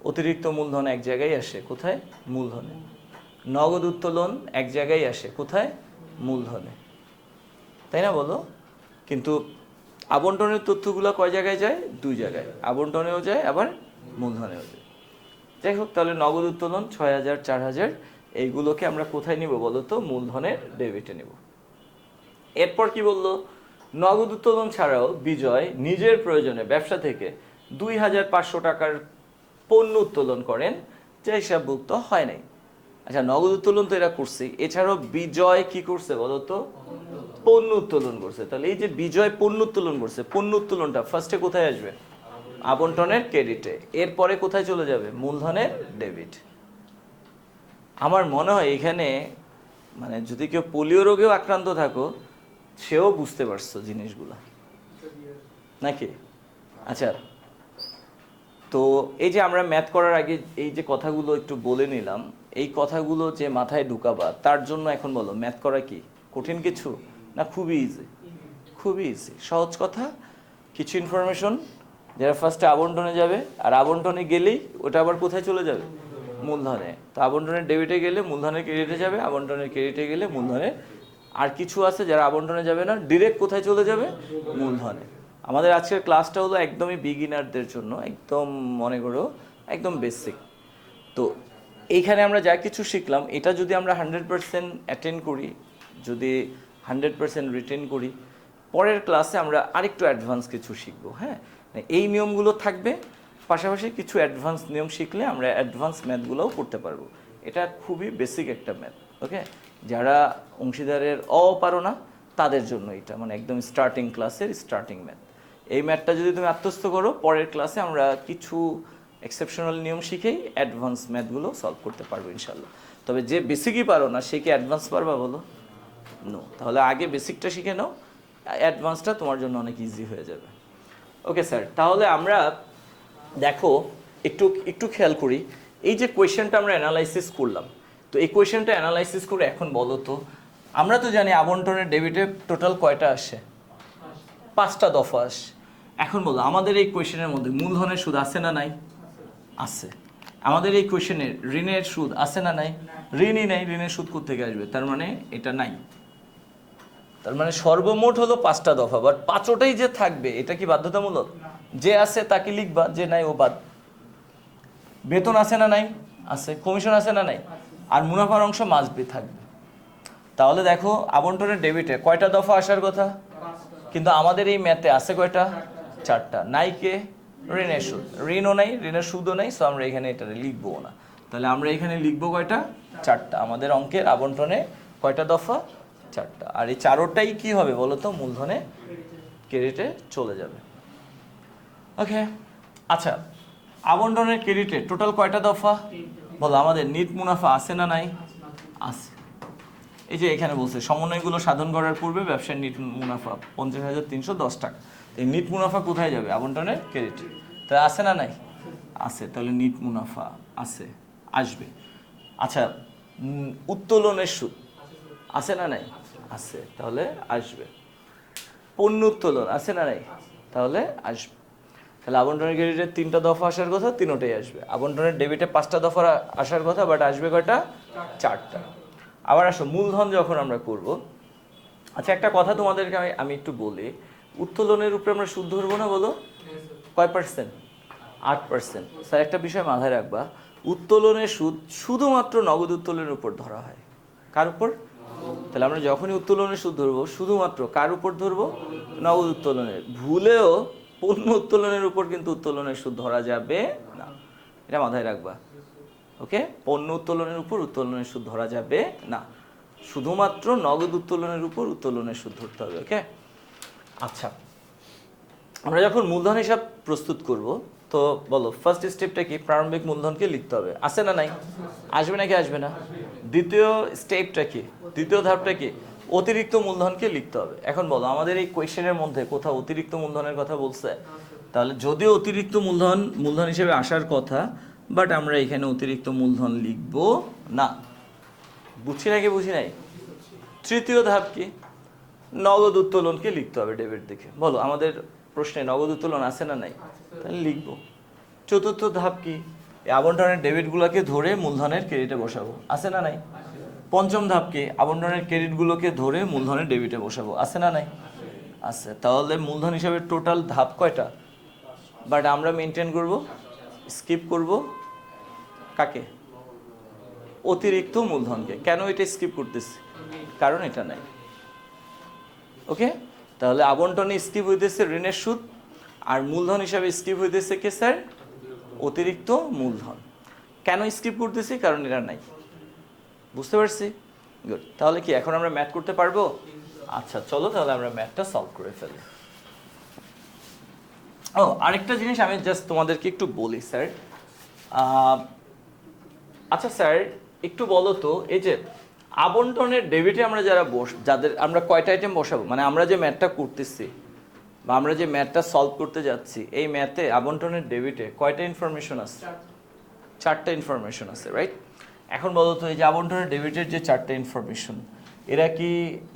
অতিরিক্ত মূলধন এক জায়গায় আসে, কোথায়? মূলধনে। নগদ উত্তোলন এক জায়গায় আসে, কোথায়? মূলধনে। তাই না বলো? কিন্তু আবন্টনের তথ্যগুলো কয় জায়গায় যায়? দুই জায়গায়। আবন্টনেও যায়, আবার মূলধনেও যায়। যাই হোক, তাহলে নগদ উত্তোলন 6,000, 4,000 এইগুলোকে আমরা কোথায় নিব বলো তো? মূলধনের ডেবিটে নিব। এরপর কি বললো? নগদ উত্তোলন ছাড়াও বিজয় নিজের প্রয়োজনে ব্যবসা থেকে 2,500 টাকার পণ্য উত্তোলন করেন, যা হিসাবভুক্ত হয় নাই। আচ্ছা, নগদ উত্তোলন তো এরা করছে, এছাড়াও বিজয় কি করছে বলো তো? পণ্য উত্তোলন করছে। তাহলে এই যে বিজয় পণ্য উত্তোলন করছে, পণ্য উত্তোলনটা ফার্স্টে কোথায় আসবে? আবন্টনের ক্রেডিটে। এরপরে কোথায় চলে যাবে? মূলধনের ডেবিট। আমার মনে হয় এখানে মানে যদি কেউ পোলিও রোগেও আক্রান্ত থাকো, সেও বুঝতে পারছো জিনিসগুলো, নাকি? আচ্ছা, তো এই যে আমরা ম্যাথ করার আগে এই যে কথাগুলো একটু বলে নিলাম, এই কথাগুলো যে মাথায় ঢুকাবা, তার জন্য এখন বলো ম্যাথ করা কি কঠিন কিছু না? খুবই ইজি, খুবই ইজি, সহজ কথা। কিছু ইনফরমেশন যারা ফার্স্টে আবন্টনে যাবে, আর আবন্টনে গেলেই ওটা আবার কোথায় চলে যাবে? মূলধনে। তো আবন্টনের ডেবিটে গেলে মূলধনের ক্রেডিটে যাবে, আবন্টনের ক্রেডিটে গেলে মূলধনে। আর কিছু আছে যারা আবন্টনে যাবে না, ডিরেক্ট কোথায় চলে যাবে? মূলধনে। আমাদের আজকের ক্লাসটা হলো একদমই বিগিনারদের জন্য, একদম মনে করো একদম বেসিক। তো এইখানে আমরা যা কিছু শিখলাম, এটা যদি আমরা 100% অ্যাটেন্ড করি, যদি 100% রিটেন করি, পরের ক্লাসে আমরা আরেকটু অ্যাডভান্স কিছু শিখবো। হ্যাঁ, এই নিয়মগুলো থাকবে, পাশাপাশি কিছু অ্যাডভান্স নিয়ম শিখলে আমরা অ্যাডভান্স ম্যাথগুলোও করতে পারবো। এটা খুবই বেসিক একটা ম্যাথ। ওকে, যারা অংশীদারের পারো না তাদের জন্য এটা মানে একদম স্টার্টিং ক্লাসের স্টার্টিং ম্যাথ। এই ম্যাথটা যদি তুমি আত্মস্থ করো, পরের ক্লাসে আমরা কিছু এক্সেপশনাল নিয়ম শিখেই অ্যাডভান্স ম্যাথগুলো সলভ করতে পারবো ইনশাল্লাহ। তবে যে বেসিকই পারো না সে কি অ্যাডভান্স পারবা বলো? নো। তাহলে আগে বেসিকটা শিখে নাও, অ্যাডভান্সটা তোমার জন্য অনেক ইজি হয়ে যাবে। ওকে স্যার, তাহলে আমরা দেখো একটু একটু খেয়াল করি, এই যে কোয়েশ্চেনটা আমরা অ্যানালাইসিস করলাম, তো এই কোয়েশ্চেনটা অ্যানালাইসিস করে এখন বলো তো, আমরা তো জানি আবন্টনের ডেবিটে টোটাল কয়টা আসে? 5টা দফা আসে। এখন বলো আমাদের এই কোয়েশ্চেনের মধ্যে মূলধনের সুদ আছে না নাই? আছে। আমাদের এই কোয়েশ্চেনের ঋণের সুদ আছে না নাই? ঋণই নাই, ঋণের সুদ কোত্থেকে আসবে? তার মানে এটা নাই। তার মানে সর্বমোট হলো 5টা দফা, বাট 5টাই যে থাকবে এটা কি বাধ্যতামূলক? যে আছে তাকে লিখবা, যে নাই ও বাদ। বেতন আছে না নাই? আছে। কমিশন আছে না নাই? আর মুনাফার অংশ মাস্ট বি থাকবে। তাহলে দেখো আবন্টনের ডেবিটে কয়টা দফা আসার কথা? কিন্তু আমাদের এই ম্যাথে আছে কয়টা? 4টা। নাই কে? ঋণের সুদ। ঋণও নাই, ঋণের সুদও নাই, সো আমরা এখানে এটা লিখবো না। তাহলে আমরা এখানে লিখবো কয়টা? 4টা। আমাদের অঙ্কের আবন্টনে কয়টা দফা? 4টা। আর এই 4টাই কি হবে বলো তো? মূলধনে ক্রেডিটে চলে যাবে। ওকে, আচ্ছা আবন্টনের ক্রেডিটে টোটাল কয়টা দফা? বলো আমাদের নিট মুনাফা আছে না নাই? আছে। এই যে এখানে বলছে সমন্বয়গুলো সাধন করার পূর্বে ব্যবসার নিট মুনাফা 50,310 টাকা। এই নিট মুনাফা কোথায় যাবে? আবন্টনের ক্রেডিটে। তাই আছে না নাই? আছে। তাহলে নিট মুনাফা আছে, আসবে। আচ্ছা, উত্তোলনের সুদ আছে না নাই? আছে, তাহলে আসবে। পণ্য উত্তোলন আছে না নাই? তাহলে আসবে। তাহলে আবন্টনের ক্রেডিটের 3টা দফা আসার কথা, 3টাই আসবে। আবন্টনের ডেবিটে 5টা দফা আসার কথা, বাট আসবে কয়টা? 4টা। আবার আসো মূলধন যখন আমরা করব। আচ্ছা, একটা কথা তোমাদেরকে আমি একটু বলি, উত্তোলনের উপরে আমরা সুদ ধরবো না, বলো কয় পার্সেন্ট? 8%। স্যার একটা বিষয় মাথায় রাখবা, উত্তোলনের সুদ শুধুমাত্র নগদ উত্তোলনের উপর ধরা হয়। কার উপর? তাহলে আমরা যখনই উত্তোলনের সুদ ধরবো শুধুমাত্র কার উপর ধরবো? নগদ উত্তোলনের। ভুলেও পণ্য উত্তোলনের উপর কিন্তু উত্তোলনের সুদ ধরা যাবে না, এটা মাথায় রাখবা। ওকে, পণ্য উত্তোলনের উপর উত্তোলনের সুদ ধরা যাবে না, শুধুমাত্র নগদ উত্তোলনের উপর উত্তোলনের সুদ ধরতে হবে। ওকে, আচ্ছা, আমরা যখন মূলধন হিসাব প্রস্তুত করব, তো বলো ফার্স্ট স্টেপটা কি? প্রারম্ভিক মূলধনকে লিখতে হবে, আছে না নাই? আসবে নাকি আসবে না? দ্বিতীয় স্টেপটা কি? দ্বিতীয় ধাপটা কি? অতিরিক্ত মূলধনকে লিখতে হবে। এখন বলো আমাদের এই কোয়েশ্চেনের মধ্যে কোথাও অতিরিক্ত মূলধনের কথা বলছে? তাহলে যদিও অতিরিক্ত মূলধন হিসেবে আসার কথা, বাট আমরা এখানে অতিরিক্ত মূলধন লিখব না। বুঝছি নাকি বুঝি নাই? তৃতীয় ধাপ কি? নগদ উত্তোলনকে লিখতে হবে ডেবিট দিকে। বলো আমাদের প্রশ্নে নগদ উত্তোলন আছে না নাই? তাহলে লিখব। চতুর্থ ধাপ কি? আবন্টনের ডেবিটগুলোকে ধরে মূলধনের ক্রেডিটে বসাবো, আছে না নাই? পঞ্চম ধাপ কি? আবন্টনের ক্রেডিটগুলোকে ধরে মূলধনের ডেবিটে বসাবো, আছে না নাই? আছে। তাহলে মূলধন হিসাবে টোটাল ধাপ কয়টা? বাট আমরা মেনটেন করব, স্কিপ করব কাকে? অতিরিক্ত মূলধনকে। কেন এটা স্কিপ করতেছি? কারণ এটা নাই। ওকে, তাহলে আবন্টনে স্কিপ হইতেছে ঋণের সুদ, আর মূলধন হিসাবে স্কিপ হইতেছে কে স্যার? অতিরিক্ত মূলধন। কেন স্কিপ করতেছি? কারণ এটা নাই। বুঝতে পারছি? গুড। তাহলে কি এখন আমরা ম্যাথ করতে পারবো? আচ্ছা চলো তাহলে আমরা ম্যাথটা সলভ করে ফেলি। ও আরেকটা জিনিস আমি জাস্ট তোমাদেরকে একটু বলি স্যার। আচ্ছা স্যার, একটু বলো তো, এই যে আবন্টনের ডেবিটে আমরা যাদের আমরা কয়টা আইটেম বসাবো, মানে আমরা যে ম্যাথটা করতেছি বা আমরা যে ম্যাথটা সলভ করতে যাচ্ছি, এই ম্যাথে আবন্টনের ডেবিটে কয়টা ইনফরমেশন আছে? 4টা ইনফরমেশন আছে, রাইট? এখন বলো তো, এই যে আবন্টনের ডেবিটের যে 4টা ইনফরমেশন, এরা কি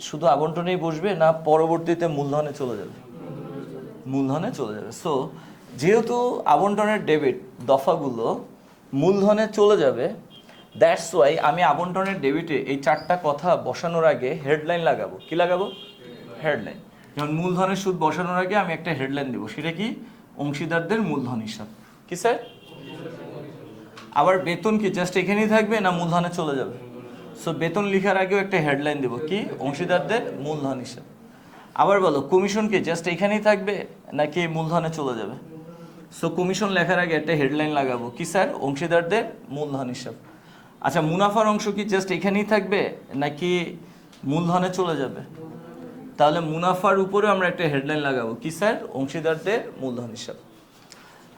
শুধু আবন্টনেই বসবে না পরবর্তীতে মূলধনে চলে যাবে? মূলধনে চলে যাবে। সো যেহেতু আবন্টনের ডেবিট দফাগুলো মূলধনে চলে যাবে, দ্যাটস ওয়াই আমি আবন্টনের ডেবিটে এই 4টা কথা বসানোর আগে হেডলাইন লাগাবো। কি লাগাবো? হেডলাইন। যেমন মূলধনের সুদ বসানোর আগে আমি একটা হেডলাইন দেবো, সেটা কি? অংশীদারদের মূলধন হিসাব। কি স্যার? আবার বেতন কি জাস্ট এখানেই থাকবে না মূলধনে চলে যাবে? সো বেতন লেখার আগেও একটা হেডলাইন দেবো, কি? অংশীদারদের মূলধন হিসাব। আবার বলো কমিশন কি জাস্ট এখানেই থাকবে নাকি মূলধনে চলে যাবে? সো কমিশন লেখার আগে একটা হেডলাইন লাগাবো, কি স্যার? অংশীদারদের মূলধন হিসাব। আচ্ছা, মুনাফার অংশ কি জাস্ট এখানেই থাকবে নাকি মূলধনে চলে যাবে? তাহলে মুনাফার উপরে আমরা একটা হেডলাইন লাগাবো, কি স্যার? অংশীদারদের মূলধন হিসাব।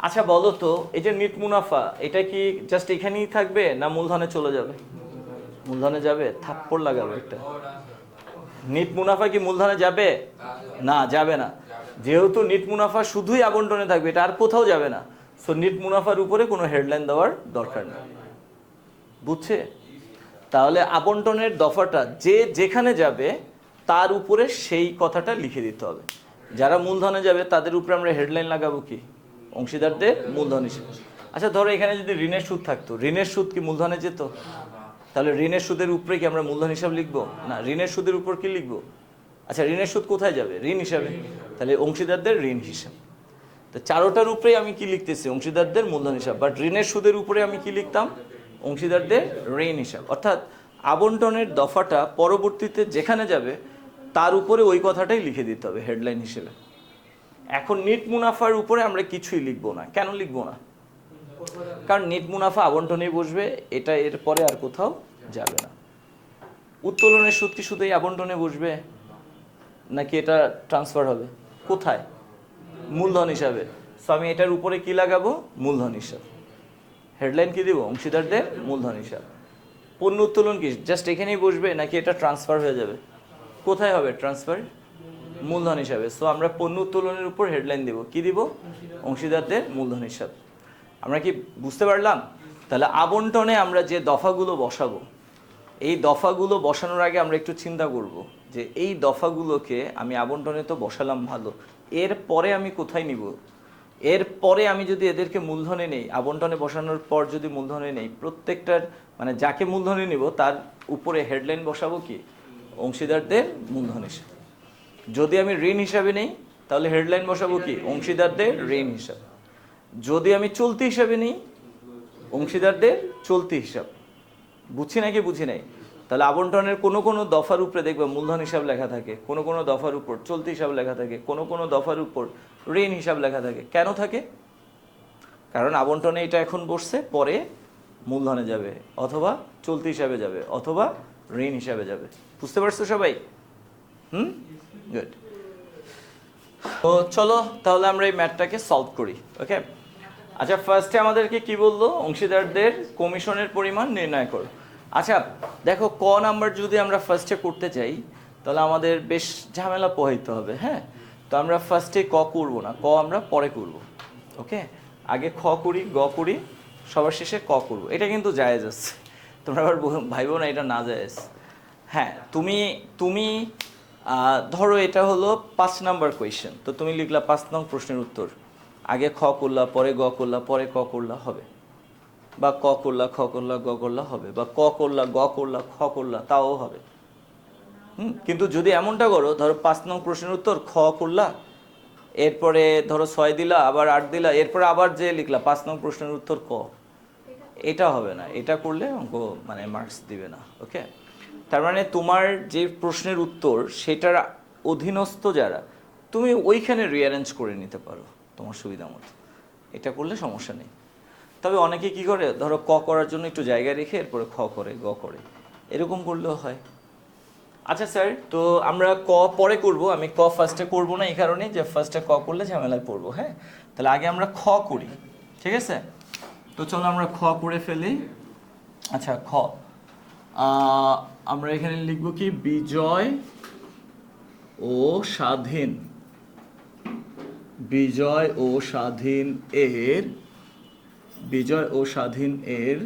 আচ্ছা বলো তো, এই যে নিট মুনাফা, এটা কি জাস্ট এখানেই থাকবে না মূলধনে চলে যাবে? মূলধনে যাবে। থাপ্পড় লাগাবো একটা। নিট মুনাফা কি মূলধনে যাবে? না, যাবে না। যেহেতু নিট মুনাফা শুধুই আবন্টনে থাকবে, এটা আর কোথাও যাবে না, সো নিট মুনাফার উপরে কোনো হেডলাইন দেওয়ার দরকার নেই। বুঝছে? তাহলে আবন্টনের দফাটা যে যেখানে যাবে তার উপরে সেই কথাটা লিখে দিতে হবে। যারা মূলধনে যাবে তাদের উপরে আমরা হেডলাইন লাগাবো, কি? অংশীদারদের মূলধন হিসেবে। আচ্ছা ধরো এখানে যদি ঋণের সুদ থাকতো, ঋণের সুদ কি মূলধনে যেত? তাহলে ঋণের সুদের উপরে কি আমরা মূলধন হিসাব লিখবো? না, ঋণের সুদের উপর কি লিখবো? আচ্ছা, ঋণের সুদ কোথায় যাবে? ঋণ হিসাবে। তাহলে অংশীদারদের ঋণ হিসাব। তো 4টার উপরে আমি কি লিখতেছি? অংশীদারদের মূলধন হিসাব। বাট ঋণের সুদের উপরে আমি কি লিখতাম? অংশীদারদের ঋণ হিসাব। অর্থাৎ আবন্টনের দফাটা পরবর্তীতে যেখানে যাবে তার উপরে ওই কথাটাই লিখে দিতে হবে হেডলাইন হিসেবে। এখন নিট মুনাফার উপরে আমরা কিছুই লিখবো না। কেন লিখবো না? কারণ নিট মুনাফা আবন্টনেই বসবে, এটা এর পরে আর কোথাও যাবে না। উত্তোলনের সুদ কি শুধু এই আবন্টনে বসবে নাকি এটা ট্রান্সফার হবে? কোথায়? মূলধন হিসাবে। সো আমি এটার উপরে কি লাগাবো? মূলধন হিসাব। হেডলাইন কি দিব? অংশীদারদের মূলধন হিসাব। পণ্য উত্তোলন কি জাস্ট এখানেই বসবে নাকি এটা ট্রান্সফার হয়ে যাবে? কোথায় হবে ট্রান্সফার? মূলধন হিসাবে। সো আমরা পণ্য উত্তোলনের উপর হেডলাইন দিব, কি দিব? অংশীদারদের মূলধন হিসাব। আমরা কি বুঝতে পারলাম? তাহলে আবন্টনে আমরা যে দফাগুলো বসাবো, এই দফাগুলো বসানোর আগে আমরা একটু চিন্তা করব যে এই দফাগুলোকে আমি আবন্টনে তো বসালাম ভালো, এরপরে আমি কোথায় নিব? এরপরে আমি যদি এদেরকে মূলধনে নেই, আবন্টনে বসানোর পর যদি মূলধনে নেই, প্রত্যেকটার মানে যাকে মূলধনে নিব তার উপরে হেডলাইন বসাবো কি? অংশীদারদের মূলধন হিসাব। যদি আমি ঋণ হিসাবে নেই তাহলে হেডলাইন বসাবো কি? অংশীদারদের ঋণ হিসাব। যদি আমি চলতি হিসাবে নিই, অংশীদারদের চলতি হিসাব। বুঝছি নাকি বুঝি নাই? তাহলে আবন্টনের কোনো কোনো দফার উপরে দেখবে মূলধন হিসাব লেখা থাকে, কোনো কোনো দফার উপর চলতি হিসাব লেখা থাকে, কোনো কোনো দফার উপর ঋণ হিসাব লেখা থাকে। কেন থাকে? কারণ আবন্টনে এটা এখন বসছে, পরে মূলধনে যাবে, অথবা চলতি হিসাবে যাবে, অথবা ঋণ হিসাবে যাবে। বুঝতে পারছো সবাই? গুড। তো চলো তাহলে আমরা এই ম্যাথটাকে সলভ করি। ওকে, আচ্ছা ফার্স্টে আমাদেরকে কি বললো? অংশীদারদের কমিশনের পরিমাণ নির্ণয় করো। আচ্ছা দেখো, ক নাম্বার যদি আমরা ফার্স্টে করতে চাই তাহলে আমাদের বেশ ঝামেলা পোহাইতে হবে। হ্যাঁ, তো আমরা ফার্স্টে ক করব না, ক আমরা পরে করব। ওকে, আগে খ করি, গ করি, সবার শেষে ক করব। এটা কিন্তু জায়েজ আছে, তোমরা আবার ভাইবো না এটা না জায়েজ। হ্যাঁ, তুমি ধরো এটা হলো 5 নাম্বার কোয়েশ্চেন, তো তুমি লিখলা 5 নং প্রশ্নের উত্তর, আগে খ করলা, পরে গ করলা, পরে ক করলা, হবে। বা ক করলা, খ করলা, গ করলা, হবে। বা ক করলা, গ করলা, খ করলা, তাও হবে। কিন্তু যদি এমনটা করো, ধরো 5 নং প্রশ্নের উত্তর খ করলা, এরপরে ধরো 6 দিলা, আবার 8 দিলা, এরপরে আবার যে লিখলা 5 নং প্রশ্নের উত্তর ক, এটা হবে না। এটা করলে অঙ্ক মানে মার্কস দিবে না। ওকে, তার মানে তোমার যে প্রশ্নের উত্তর সেটার অধীনস্থ যারা, তুমি ওইখানে রিঅ্যারেঞ্জ করে নিতে পারো তোমার সুবিধা মতো। এটা করলে সমস্যা নেই। তবে অনেকে কি করে, ধরো ক করার জন্য একটু জায়গা রেখে এরপরে খ করে, গ করে, এরকম করলেও হয়। আচ্ছা স্যার, তো আমরা ক পরে করব, আমি ক ফার্স্টে করব না এই কারণে যে ফার্স্টে ক করলে ঝামেলায় পড়বো। হ্যাঁ, তাহলে আগে আমরা খ করি, ঠিক আছে? তো চলো আমরা খ করে ফেলি। আচ্ছা খ, আমরা এখানে লিখব কি? বিজয় ও স্বাধীন, বিজয় ও স্বাধীন এর, বিজয় ও স্বাধীন এর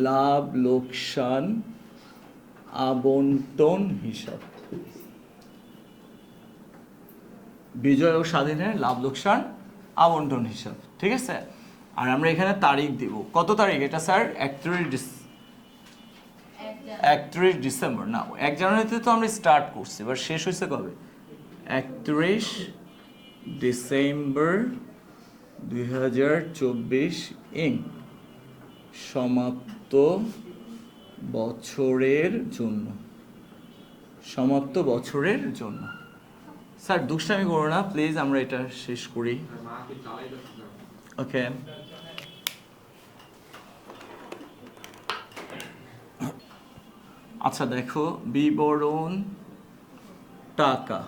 লাভ লোকসান আবন্টন হিসাব। বিজয় ও স্বাধীনের লাভ লোকসান আবন্টন হিসাব, ঠিক আছে? আর আমরা এখানে তারিখ দিব। কত তারিখ এটা স্যার? 31 ডিসেম্বর না, 1 জানুয়ারিতে তো আমরা স্টার্ট করছি, এবার শেষ হয়েছে কবে? 31 ডিসেম্বর 2024 ইং সমাপ্ত বছরের জন্য, সমাপ্ত বছরের জন্য। স্যার দুষ্টামি করো না প্লিজ, আমরা এটা শেষ করি। ওকে, আচ্ছা দেখো, বিবরণ টাকা,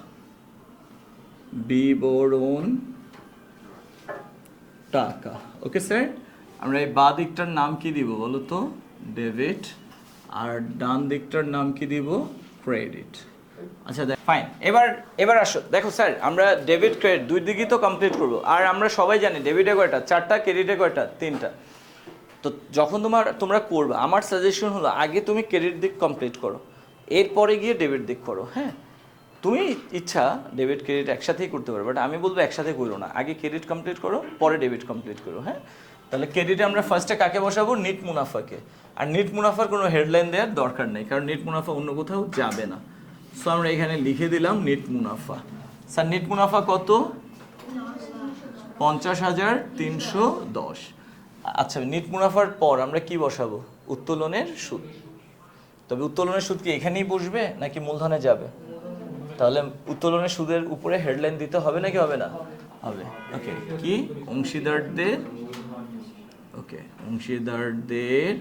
বিবরণ টাকা। ওকে স্যার, আমরা এই বাঁ দিকটার নাম কি দিব বলো তো? ডেবিট। আর ডান দিকটার নাম কি দিব? ক্রেডিট। আচ্ছা ফাইন, এবার আসো দেখো স্যার, আমরা ডেবিট ক্রেডিট দুই দিকই তো কমপ্লিট করবো। আর আমরা সবাই জানি ডেবিটে কয়টা? 4টা, ক্রেডিটে কয়টা? 3টা। তো যখন তোমরা করবে, আমার সাজেশন হলো আগে তুমি ক্রেডিট দিক কমপ্লিট করো, এরপরে গিয়ে ডেবিট দিক করো। হ্যাঁ, তুমি ইচ্ছা ডেবিট ক্রেডিট একসাথেই করতে পারো, বাট আমি বলবো একসাথে করো না, আগে ক্রেডিট কমপ্লিট করো, পরে ডেবিট কমপ্লিট করো। হ্যাঁ, তাহলে ক্রেডিটে আমরা ফার্স্টে কাকে বসাবো? নিট মুনাফাকে। আর নিট মুনাফার কোনো হেডলাইন দেওয়ার দরকার নেই, কারণ নিট মুনাফা অন্য কোথাও যাবে না। সো আমরা এখানে লিখে দিলাম নিট মুনাফা। স্যার নিট মুনাফা কত? 50,310। আচ্ছা, নিট মুনাফার পর আমরা কি বসাবো? উত্তোলনের সুদ। তবে উত্তোলনের সুদ কি এখানেই বসবে নাকি মূলধনে যাবে? তাহলে উত্তোলনের সুদের উপরে হেডলাইন দিতে হবে নাকি হবে না? হবে। ওকে, কি? অংশীদারদের, ওকে, অংশীদারদের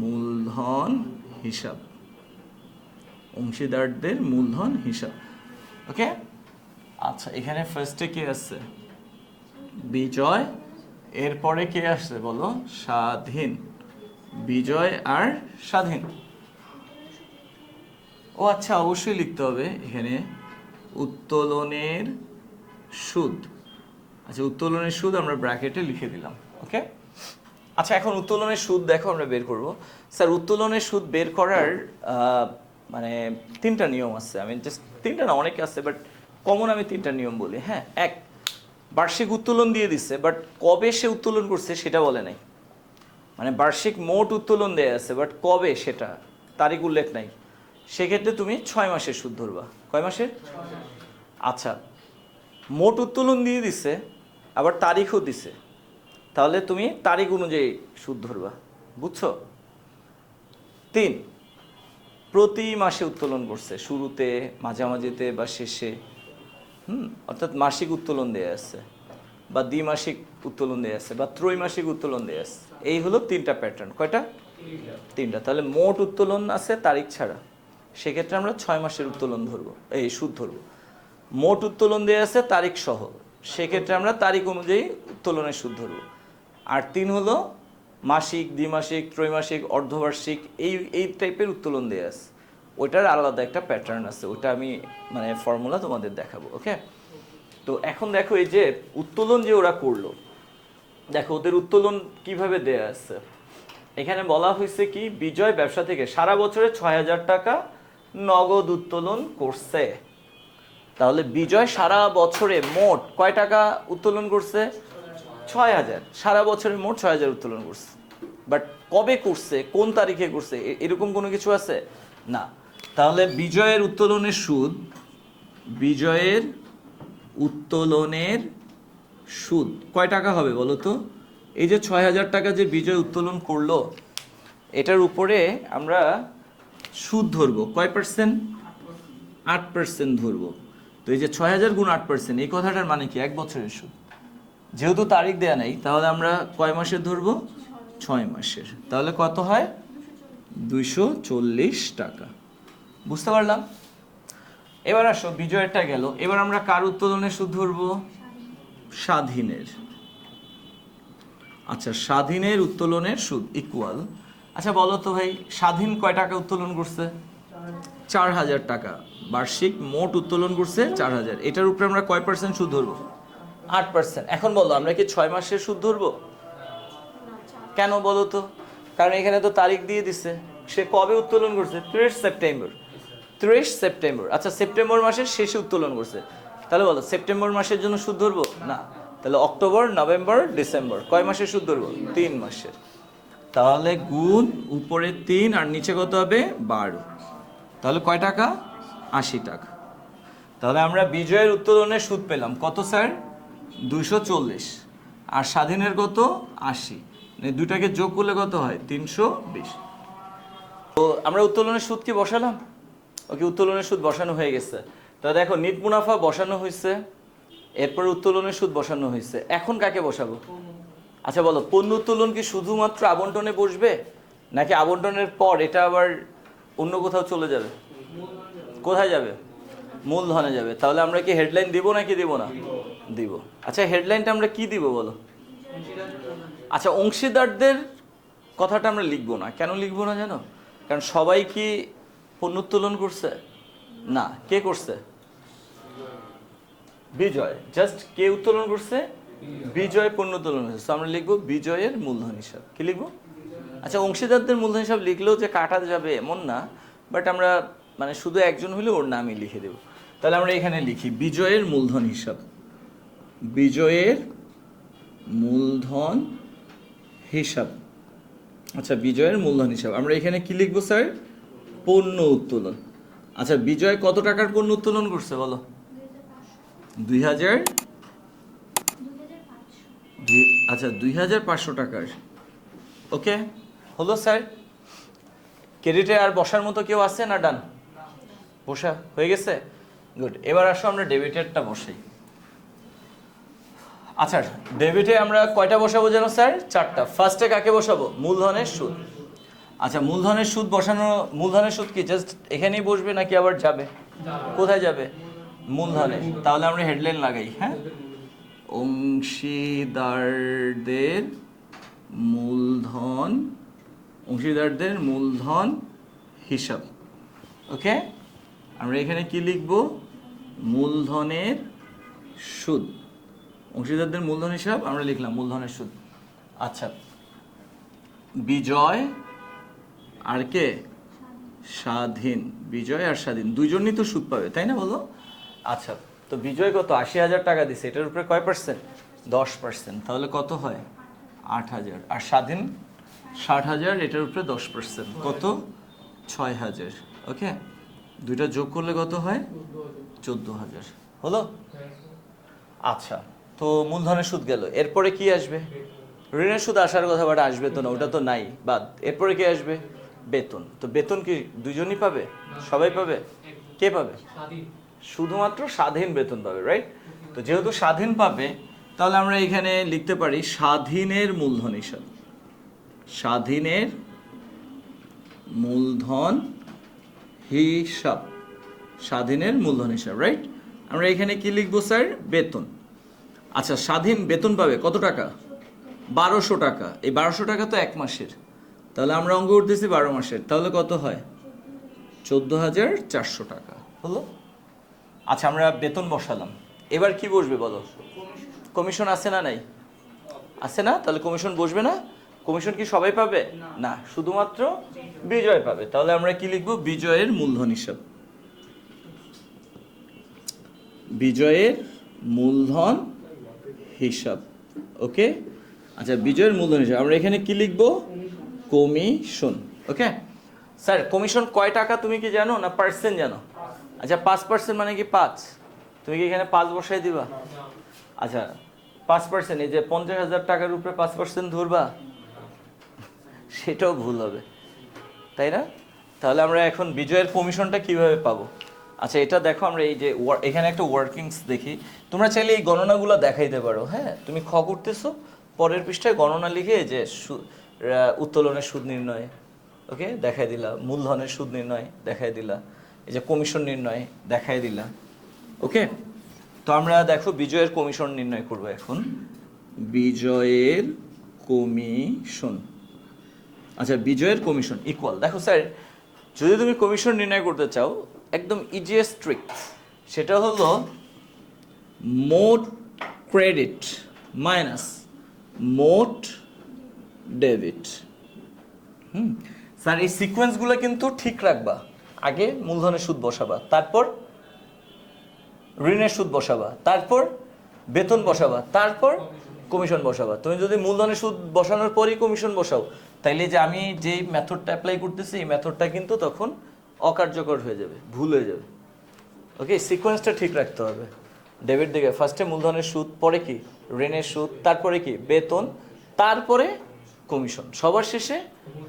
মূলধন হিসাব, অংশীদারদের মূলধন হিসাব। ওকে, আচ্ছা এখানে ফার্স্টে কি আছে? বিজয়, এরপরে কে আসছে বলো? স্বাধীন। বিজয় আর স্বাধীন। ও আচ্ছা, অবশ্যই লিখতে হবে এখানে উত্তোলনের সুদ। আচ্ছা, উত্তোলনের সুদ আমরা ব্র্যাকেটে লিখে দিলাম। ওকে, আচ্ছা এখন উত্তোলনের সুদ দেখো আমরা বের করব। স্যার উত্তোলনের সুদ বের করার মানে তিনটা নিয়ম আছে। আমি জাস্ট তিনটা না, অনেকে আছে, বাট কমন আমি তিনটা নিয়ম বলি। হ্যাঁ, এক, বার্ষিক উত্তোলন দিয়ে দিচ্ছে, বাট কবে সে উত্তোলন করছে সেটা বলে নাই। মানে বার্ষিক মোট উত্তোলন দেয়া আছে, বাট কবে সেটা তারিখ উল্লেখ নাই। সেক্ষেত্রে তুমি 6 মাসের সুদ ধরবা। কয় মাসের? আচ্ছা, মোট উত্তোলন দিয়ে দিছে, আবার তারিখও দিছে, তাহলে তুমি তারিখ অনুযায়ী সুদ ধরবা। বুঝছো? 3, প্রতি মাসে উত্তোলন করছে, শুরুতে, মাঝামাঝিতে বা শেষে। অর্থাৎ মাসিক উত্তোলন দেয়া আছে, বা দ্বিমাসিক উত্তোলন দেয়া আছে, বা ত্রৈমাসিক উত্তোলন দেয়া আছে। এই হলো তিনটা প্যাটার্ন। কয়টা? তিনটা। তাহলে মোট উত্তোলন আছে তারিখ ছাড়া, সেক্ষেত্রে আমরা 6 মাসের উত্তোলন ধরবো, এই সুদ ধরবো। মোট উত্তোলন দেয়া আছে তারিখ সহ, সেক্ষেত্রে আমরা তারিখ অনুযায়ী উত্তোলনের সুদ ধরবো। আর 3 হলো মাসিক, দ্বিমাসিক, ত্রৈমাসিক, অর্ধবার্ষিক, এই টাইপের উত্তোলন দেয়া আছে। ওইটার আলাদা একটা প্যাটার্ন আছে, ওটা আমি মানে ফর্মুলা তোমাদের দেখাবো। ওকে, তো এখন দেখো এই যে উত্তোলন যে ওরা করলো, দেখো ওদের উত্তোলন কিভাবে দেয়া আছে। এখানে বলা হয়েছে কি, বিজয় ব্যবসা থেকে সারা বছরে 6,000 টাকা নগদ উত্তোলন করছে। তাহলে বিজয় সারা বছরে মোট কয় টাকা উত্তোলন করছে? 6,000। সারা বছরে মোট 6,000 উত্তোলন করছে, বাট কবে করছে, কোন তারিখে করছে, এরকম কোনো কিছু আছে না। তাহলে বিজয়ের উত্তোলনের সুদ, বিজয়ের উত্তোলনের সুদ কয় টাকা হবে বলো তো? এই যে 6,000 টাকা যে বিজয় উত্তোলন করলো, এটার উপরে আমরা সুদ ধরবো কয় পার্সেন্ট? 8% ধরবো। তো এই যে 6,000 গুণ 8%, এই কথাটার মানে কি? 1 বছরের সুদ। যেহেতু তারিখ দেয়া নেই, তাহলে আমরা কয় মাসের ধরবো? 6 মাসের। তাহলে কত হয়? 240 টাকা। বুঝতে পারলাম? এবার আসো, বিজয়েরটা গেল, এবার আমরা কার উত্তোলনের সুদ ধরবো? স্বাধীনের। আচ্ছা, স্বাধীনের উত্তোলনের সুদ ইকুয়াল, আচ্ছা বলো তো ভাই, স্বাধীন কয় টাকা উত্তোলন করছে? 4,000 টাকা। বার্ষিক মোট উত্তোলন করছে 4,000। এটার উপরে আমরা কয় পার্সেন্ট সুদ ধরবো? 8%। এখন বলো, আমরা কি 6 মাসের সুদ ধরবো? কেন বলো তো? কারণ এখানে তো তারিখ দিয়ে দিছে, সে কবে উত্তোলন করছে? 30 সেপ্টেম্বর। 30 সেপ্টেম্বর। আচ্ছা, সেপ্টেম্বর মাসের শেষে উত্তোলন করছে, তাহলে বলো সেপ্টেম্বর মাসের জন্য সুদ ধরবো না? তাহলে অক্টোবর, নভেম্বর, ডিসেম্বর, কয় মাসের সুদ ধরবো? 3 মাসের। তাহলে গুণ উপরে 3 আর নিচে কত হবে? 12। তাহলে কয় টাকা? 80 টাকা। তাহলে আমরা বিজয়ের উত্তোলনের সুদ পেলাম কত স্যার? 240। আর স্বাধীনের কত? 80। দুটাকে যোগ করলে কত হয়? 320। তো আমরা উত্তোলনের সুদ কি বসালাম? ওকে, উত্তোলনের সুদ বসানো হয়ে গেছে। তা দেখো, নিট মুনাফা বসানো হয়েছে, এরপর উত্তোলনের সুদ বসানো হয়েছে। এখন কাকে বসাবো? আচ্ছা বলো, পণ্য উত্তোলন কি শুধুমাত্র আবন্টনে বসবে, নাকি আবন্টনের পর এটা আবার অন্য কোথাও চলে যাবে? কোথায় যাবে? মূলধনে যাবে। তাহলে আমরা কি হেডলাইন দিব নাকি দিব না? দিব। আচ্ছা, হেডলাইনটা আমরা কি দিব বলো? আচ্ছা, অংশীদারদের কথাটা আমরা লিখবো না। কেন লিখবো না জানো? কারণ সবাই কি পণ্য উত্তোলন করছে? না। কে করছে? বিজয়। জাস্ট কে উত্তোলন করছে? বিজয় পণ্য উত্তোলন করছে। আমরা লিখবো বিজয়ের মূলধন হিসাব। কি লিখবো? আচ্ছা, অংশীদারদের মূলধন হিসাব লিখলেও যে কাটা যাবে এমন না, বাট আমরা মানে শুধু একজন হলে ওর নামই লিখে দেব। তাহলে আমরা এখানে লিখি বিজয়ের মূলধন হিসাব। বিজয়ের মূলধন হিসাব। আচ্ছা, বিজয়ের মূলধন হিসাব আমরা এখানে কি লিখবো স্যার? পণ্য উত্তোলন। আচ্ছা, বিজয় কত টাকার পণ্য উত্তোলন করছে বলো? 2,000। আচ্ছা, 2,500 টাকার। ওকে, হলো স্যার। ক্রেডিটে আর বসার মতো কেউ আছে না? ডান, বসা হয়ে গেছে। গুড। এবার আসো আমরা ডেবিটেরটা বসাই। আচ্ছা, ডেবিটে আমরা কয়টা বসাবো যেন স্যার? 4টা। ফার্স্টে কাকে বসাবো? মূলধনের সুদ। আচ্ছা, মূলধনের সুদ বসানো, মূলধনের সুদ কি জাস্ট এখানেই বসবে নাকি আবার যাবে? কোথায় যাবে? মূলধনে। তাহলে আমরা হেডলাইন লাগাই। হ্যাঁ, অংশীদারদের মূলধন হিসাব। ওকে, আমরা এখানে কি লিখব? মূলধনের সুদ। অংশীদারদের মূলধন হিসাব আমরা লিখলাম মূলধনের সুদ। আচ্ছা, বিজয় আর কে? স্বাধীন। বিজয় আর স্বাধীন দুইজনই তো সুদ পাবে, তাই না? বলো। আচ্ছা, তো বিজয় কত? 80,000 টাকা দিছে, এটার উপরে কয় পার্সেন্ট? 10%। তাহলে কত হয়? 8,000। আর স্বাধীন 60,000, এটার উপরে 10%, কত? 6,000। ওকে, দুইটা যোগ করলে কত হয়? 14,000। হলো? আচ্ছা, তো মূলধনের সুদ গেল। এরপরে কি আসবে? ঋণের সুদ আসার কথা, বাট আসবে তো না, ওটা তো নাই, বাদ। এরপরে কি আসবে? বেতন। তো বেতন কি দুইজনই পাবে? সবাই পাবে? কে পাবে? শুধুমাত্র স্বাধীন বেতন পাবে, রাইট? তো যেহেতু স্বাধীন পাবে, তাহলে আমরা এখানে লিখতে পারি স্বাধীনের মূলধন হিসাব। স্বাধীনের মূলধন হিসাব। স্বাধীনের মূলধন হিসাব, রাইট? আমরা এখানে কি লিখবো স্যার? বেতন। আচ্ছা, স্বাধীন বেতন পাবে কত টাকা? 1200 টাকা। এই 1200 টাকা তো 1 মাসের, তাহলে আমরা অঙ্ক করতেছি 12 মাসের, তাহলে কত হয়? 14,400 টাকা। হলো? আচ্ছা, আমরা বেতন বসালাম। এবার কি বসবে বলো? কমিশন আছে না নাই? আছে না? তাহলে কমিশন বসবে না? কমিশন কি সবাই পাবে? না, শুধুমাত্র বিজয় পাবে। তাহলে আমরা কি লিখবো? বিজয়ের মূলধন হিসাব। বিজয়ের মূলধন হিসাব। ওকে, আচ্ছা, বিজয়ের মূলধন হিসাব আমরা এখানে কি লিখবো? কমিশন। ওকে স্যার, কমিশন কয় টাকা তুমি কি জানো, না পার্সেন্ট জানো? আচ্ছা, 5% মানে কি 5? তুমি কি এখানে 5 বসাই দিবা? আচ্ছা, 5%, এই যে 50,000 টাকার উপরে 5% ধরবা? সেটাও ভুল হবে, তাই না? তাহলে আমরা এখন বিজয়ের কমিশনটা কিভাবে পাবো? আচ্ছা, এটা দেখো, আমরা এই যে এখানে একটা ওয়ার্কিংস দেখি। তোমরা চাইলে এই গণনাগুলো দেখাইতে পারো। হ্যাঁ, তুমি খ করতেছো, পরের পৃষ্ঠায় গণনা লিখে যে উত্তোলনের সুদ নির্ণয়, ওকে, দেখাই দিলা। মূলধনের সুদ নির্ণয় দেখাই দিলা। এই যে কমিশন নির্ণয় দেখাই দিলা। ওকে, তো আমরা দেখো বিজয়ের কমিশন নির্ণয় করব এখন। বিজয়ের কমিশন। আচ্ছা, বিজয়ের কমিশন ইকুয়াল, দেখো স্যার, যদি তুমি কমিশন নির্ণয় করতে চাও, একদম ইজিয়েস্ট ট্রিক, সেটা হলো মোট ক্রেডিট মাইনাস মোট ডেবিট। স্যার, এই সিকোয়েন্সগুলো কিন্তু ঠিক রাখবা। আগে মূলধনের সুদ বসাবা, তারপর ঋণের সুদ বসাবা, তারপর বেতন বসাবা, তারপর কমিশন বসাবা। তুমি যদি মূলধনের সুদ বসানোর পরই কমিশন বসাও, তাইলে যে আমি যেই মেথডটা অ্যাপ্লাই করতেছি, এই মেথডটা কিন্তু তখন অকার্যকর হয়ে যাবে, ভুল হয়ে যাবে। ওকে, সিকোয়েন্সটা ঠিক রাখতে হবে। ডেবিট দিকে ফার্স্টে মূলধনের সুদ, পরে কি ঋণের সুদ, তারপরে কি বেতন, তারপরে কমিশন, সবার শেষে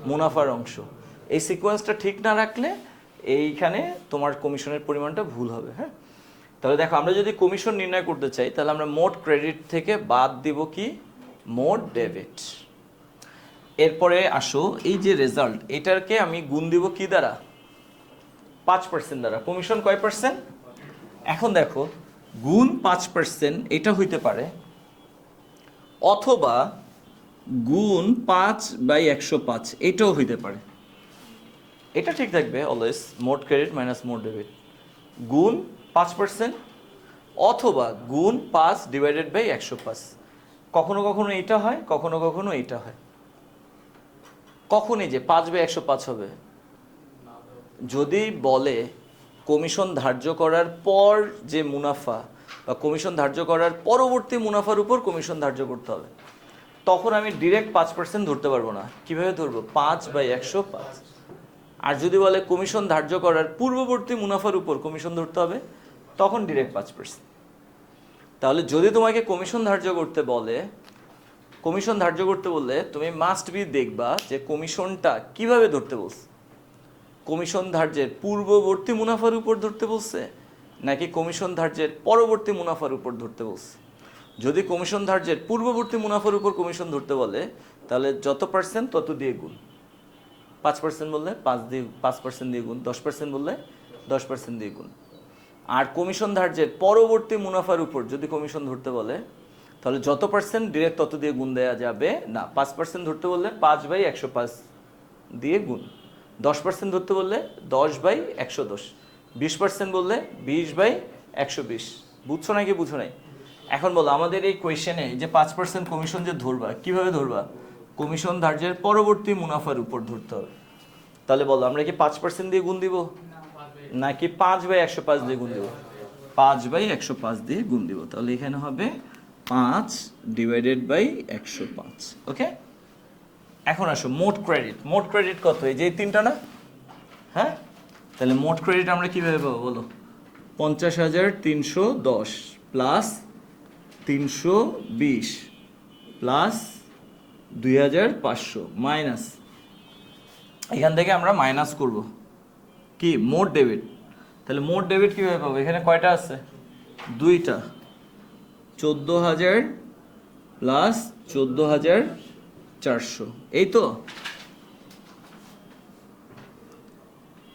মুনাফার অংশ। এই সিকোয়েন্সটা ঠিক না রাখলে এইখানে তোমার কমিশনের পরিমাণটা ভুল হবে। হ্যাঁ, তাহলে দেখো, আমরা যদি কমিশন নির্ণয় করতে চাই, তাহলে আমরা মোট ক্রেডিট থেকে বাদ দিব কি? মোট ডেবিট। এরপরে আসো, এই যে রেজাল্ট, এটাকে আমি গুণ দিব কি দ্বারা? 5% দ্বারা। কমিশন কয় পার্সেন্ট? এখন দেখো, গুণ 5% এটা হইতে পারে, অথবা গুণ 5/105 এটাও হইতে পারে। এটা ঠিক থাকবে অলওয়েজ, মোট ক্রেডিট মাইনাস মোট ডেবিট। গুণ 5% অথবা গুণ 5/105। কখনো কখনো এইটা হয়, কখনো কখনো এইটা হয়। কখনই যে 5/105 হবে? যদি বলে কমিশন ধার্য করার পর যে মুনাফা বা কমিশন ধার্য করার পরবর্তী মুনাফার উপর কমিশন ধার্য করতে হবে, তখন আমি ডিরেক্ট 5% ধরতে পারবো না। কিভাবে ধরবো? 5/105। আর যদি বলে কমিশন ধার্য করার পূর্ববর্তী মুনাফার উপর কমিশন ধরতে হবে, তখন ডিরেক্ট 5%। তাহলে যদি তোমাকে কমিশন ধার্য করতে বলে, কমিশন ধার্য করতে বললে তুমি মাস্ট বি দেখবা যে কমিশনটা কিভাবে ধরতে বলছে। কমিশন ধার্যের পূর্ববর্তী মুনাফার উপর ধরতে বলছে, নাকি কমিশন ধার্যের পরবর্তী মুনাফার উপর ধরতে বলছে। যদি কমিশন ধার্যের পূর্ববর্তী মুনাফার উপর কমিশন ধরতে বলে, তাহলে যত পার্সেন্ট তত দিয়ে গুণ। 5% বললে 5% দিয়ে গুণ, 10% বললে 10% দিয়ে গুণ। আর কমিশন ধার্যের পরবর্তী মুনাফার উপর যদি কমিশন ধরতে বলে, তাহলে যত পার্সেন্ট ডিরেক্ট তত দিয়ে গুণ দেওয়া যাবে না। 5% ধরতে বললে 5/105 দিয়ে গুণ, 10% ধরতে বললে 10/110, 20% বললে 20/120। বুঝছো নাকি বুঝো নাই? এখন বলো আমাদের এই কোয়েশ্চেনে যে 5% কমিশন যে ধরবা, কিভাবে ধরবা? কমিশন ধার্যের পরবর্তী মুনাফার উপর ধরতে হবে। তাহলে বলো আমরা কি 5% দিয়ে গুণ দিব নাকি 5/105 দিয়ে গুণ দিব? 5/105 দিয়ে গুণ দিব। তাহলে এখানে হবে 5/105। ওকে, এখন আসো মোট ক্রেডিট। মোট ক্রেডিট কত? এই যে তিনটা না? হ্যাঁ, তাহলে মোট ক্রেডিট আমরা কিভাবে পাবো বলো? 50,310 প্লাস 320 প্লাস 2,500 মাইনাস, এখান থেকে আমরা মাইনাস করব কি? মোট ডেবিট। তাহলে মোট ডেবিট কিভাবে পাবো? এখানে কয়টা আছে? দুইটা। 14,000 প্লাস 14,400, এই তো,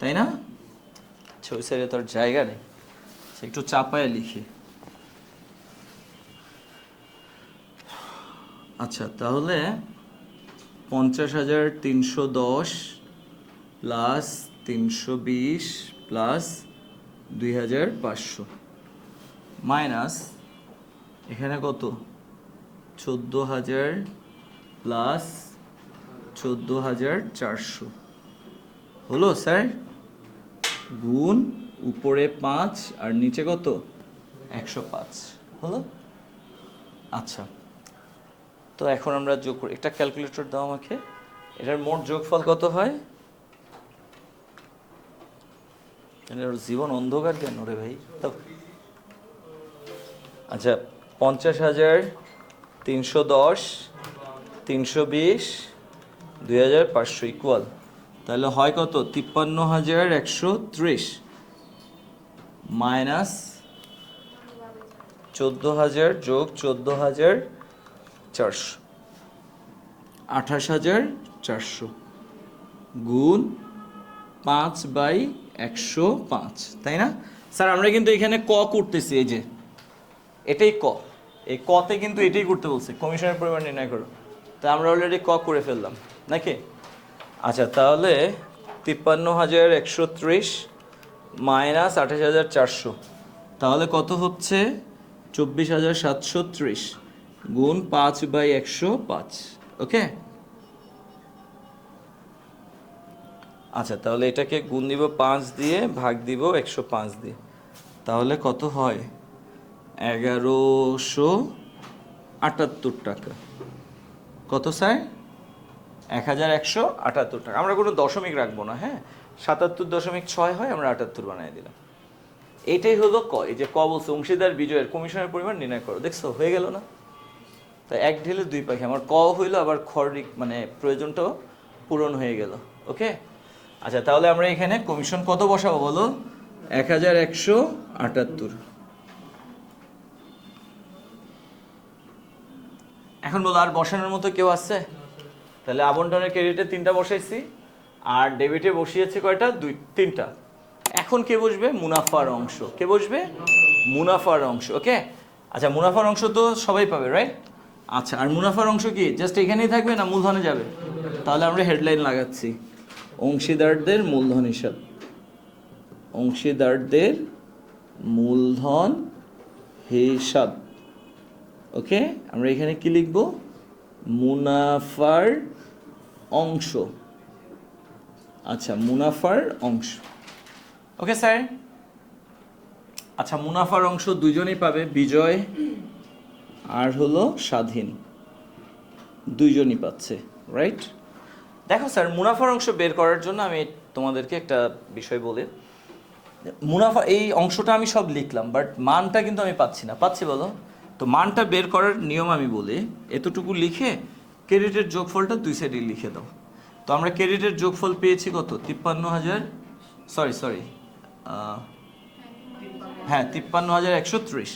তাই না? ওই সাইডে তোর জায়গা নেই, একটু চাপায় লিখি। আচ্ছা, তাহলে 50,310 প্লাস 320 প্লাস 2,500 মাইনাস এখানে কত? 14,000 প্লাস 14,400 হলো স্যার, গুণ উপরে 5 আর নিচে কত? 105 হলো। আচ্ছা, তো এখন আমরা যোগ করি। একটা ক্যালকুলেটর দাও আমাকে। এটার মোট যোগফল কত হয়? জীবন অন্ধকার কেন রে ভাই? আচ্ছা, 50,310 320 2,500 ইকুয়াল, তাহলে হয় কত? 53,130 মাইনাস 14,000 যোগ 14,400, 28,400 গুণ 5/105, তাই না স্যার? আমরা কিন্তু এখানে ক করতেছি, এই যে এটাই ক, এই কতে কিন্তু এটাই করতে বলছে, কমিশনের পরিমাণ নির্ণয় করো। তা আমরা অলরেডি ক করে ফেললাম নাকি? আচ্ছা, তাহলে 53,130 মাইনাস 28,400, তাহলে কত হচ্ছে? 24,730 গুণ 5/105। ওকে, আচ্ছা, তাহলে এটাকে গুণ দিব 5 দিয়ে, ভাগ দিব 105 দিয়ে, তাহলে কত হয়? 1,178 টাকা। কত স্যার? 1,178 টাকা। আমরা কোনো দশমিক রাখবো না, হ্যাঁ, 77.6 হয়, আমরা 78 বানিয়ে দিলাম। এটাই হলো ক। এই যে ক বলছে অংশীদার বিজয়ের কমিশনের পরিমাণ নির্ণয় করো, দেখছো হয়ে গেল না? তাই এক ঢেলে দুই পাখি, আমার ক হইলো, আবার খর মানে প্রয়োজনটাও পূরণ হয়ে গেল। ওকে, আচ্ছা, তাহলে আমরা এখানে কমিশন কত বসাবো বলো? 1,178। এখন বলো আর বসানোর মতো কেউ আছে? তাহলে আবন্টনের ক্রেডিটে 3টা বসাইছি, আর ডেবিটে বসিয়েছি কয়টা? 3টা। এখন কে বসবে? মুনাফার অংশ। কে বসবে? মুনাফার অংশ। ওকে, আচ্ছা, মুনাফার অংশ তো সবাই পাবে, রাইট? আচ্ছা, আর মুনাফার অংশ কি জাস্ট এখানেই থাকবে না মূলধনে যাবে? তাহলে আমরা হেডলাইন লাগাচ্ছি, অংশীদারদের মূলধন হিসাব। অংশীদারদের মূলধন হিসাব। ওকে, আমরা এখানে কি লিখব? মুনাফার অংশ। আচ্ছা, মুনাফার অংশ। ওকে স্যার, আচ্ছা, মুনাফার অংশ দুজনেই পাবে, বিজয় আর হলো স্বাধীন, দুইজনই পাচ্ছে, রাইট? দেখো স্যার, মুনাফার অংশ বের করার জন্য আমি তোমাদেরকে একটা বিষয় বলি। মুনাফা এই অংশটা আমি সব লিখলাম, বাট মানটা কিন্তু আমি পাচ্ছি না। পাচ্ছি বলো? তো মানটা বের করার নিয়ম আমি বলি, এতটুকু লিখে ক্রেডিটের যোগফলটা দুই সাইডে লিখে দাও। তো আমরা ক্রেডিটের যোগফল পেয়েছি কত? 53,000, সরি, হ্যাঁ, 53,130,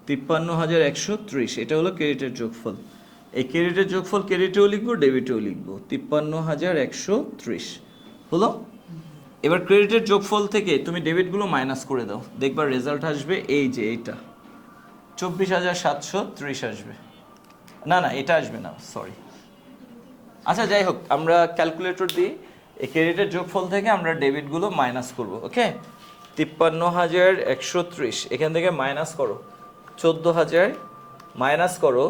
53,130, এটা হলো ক্রেডিটের যোগফল। এই ক্রেডিটের যোগফল ক্রেডিটেও লিখবো, ডেবিটেও লিখবো, 53,130 হলো। এবার ক্রেডিটের যোগফল থেকে তুমি ডেবিটগুলো মাইনাস করে দাও, দেখবার রেজাল্ট আসবে এই যে এইটা, 24,730 আসবে। না না, এটা আসবে না, সরি। আচ্ছা যাই হোক, আমরা ক্যালকুলেটর দিই, এই ক্রেডিটের যোগফল থেকে আমরা ডেবিটগুলো মাইনাস করব। ওকে, 53,130 এখান থেকে মাইনাস করো 14,000, মাইনাস করো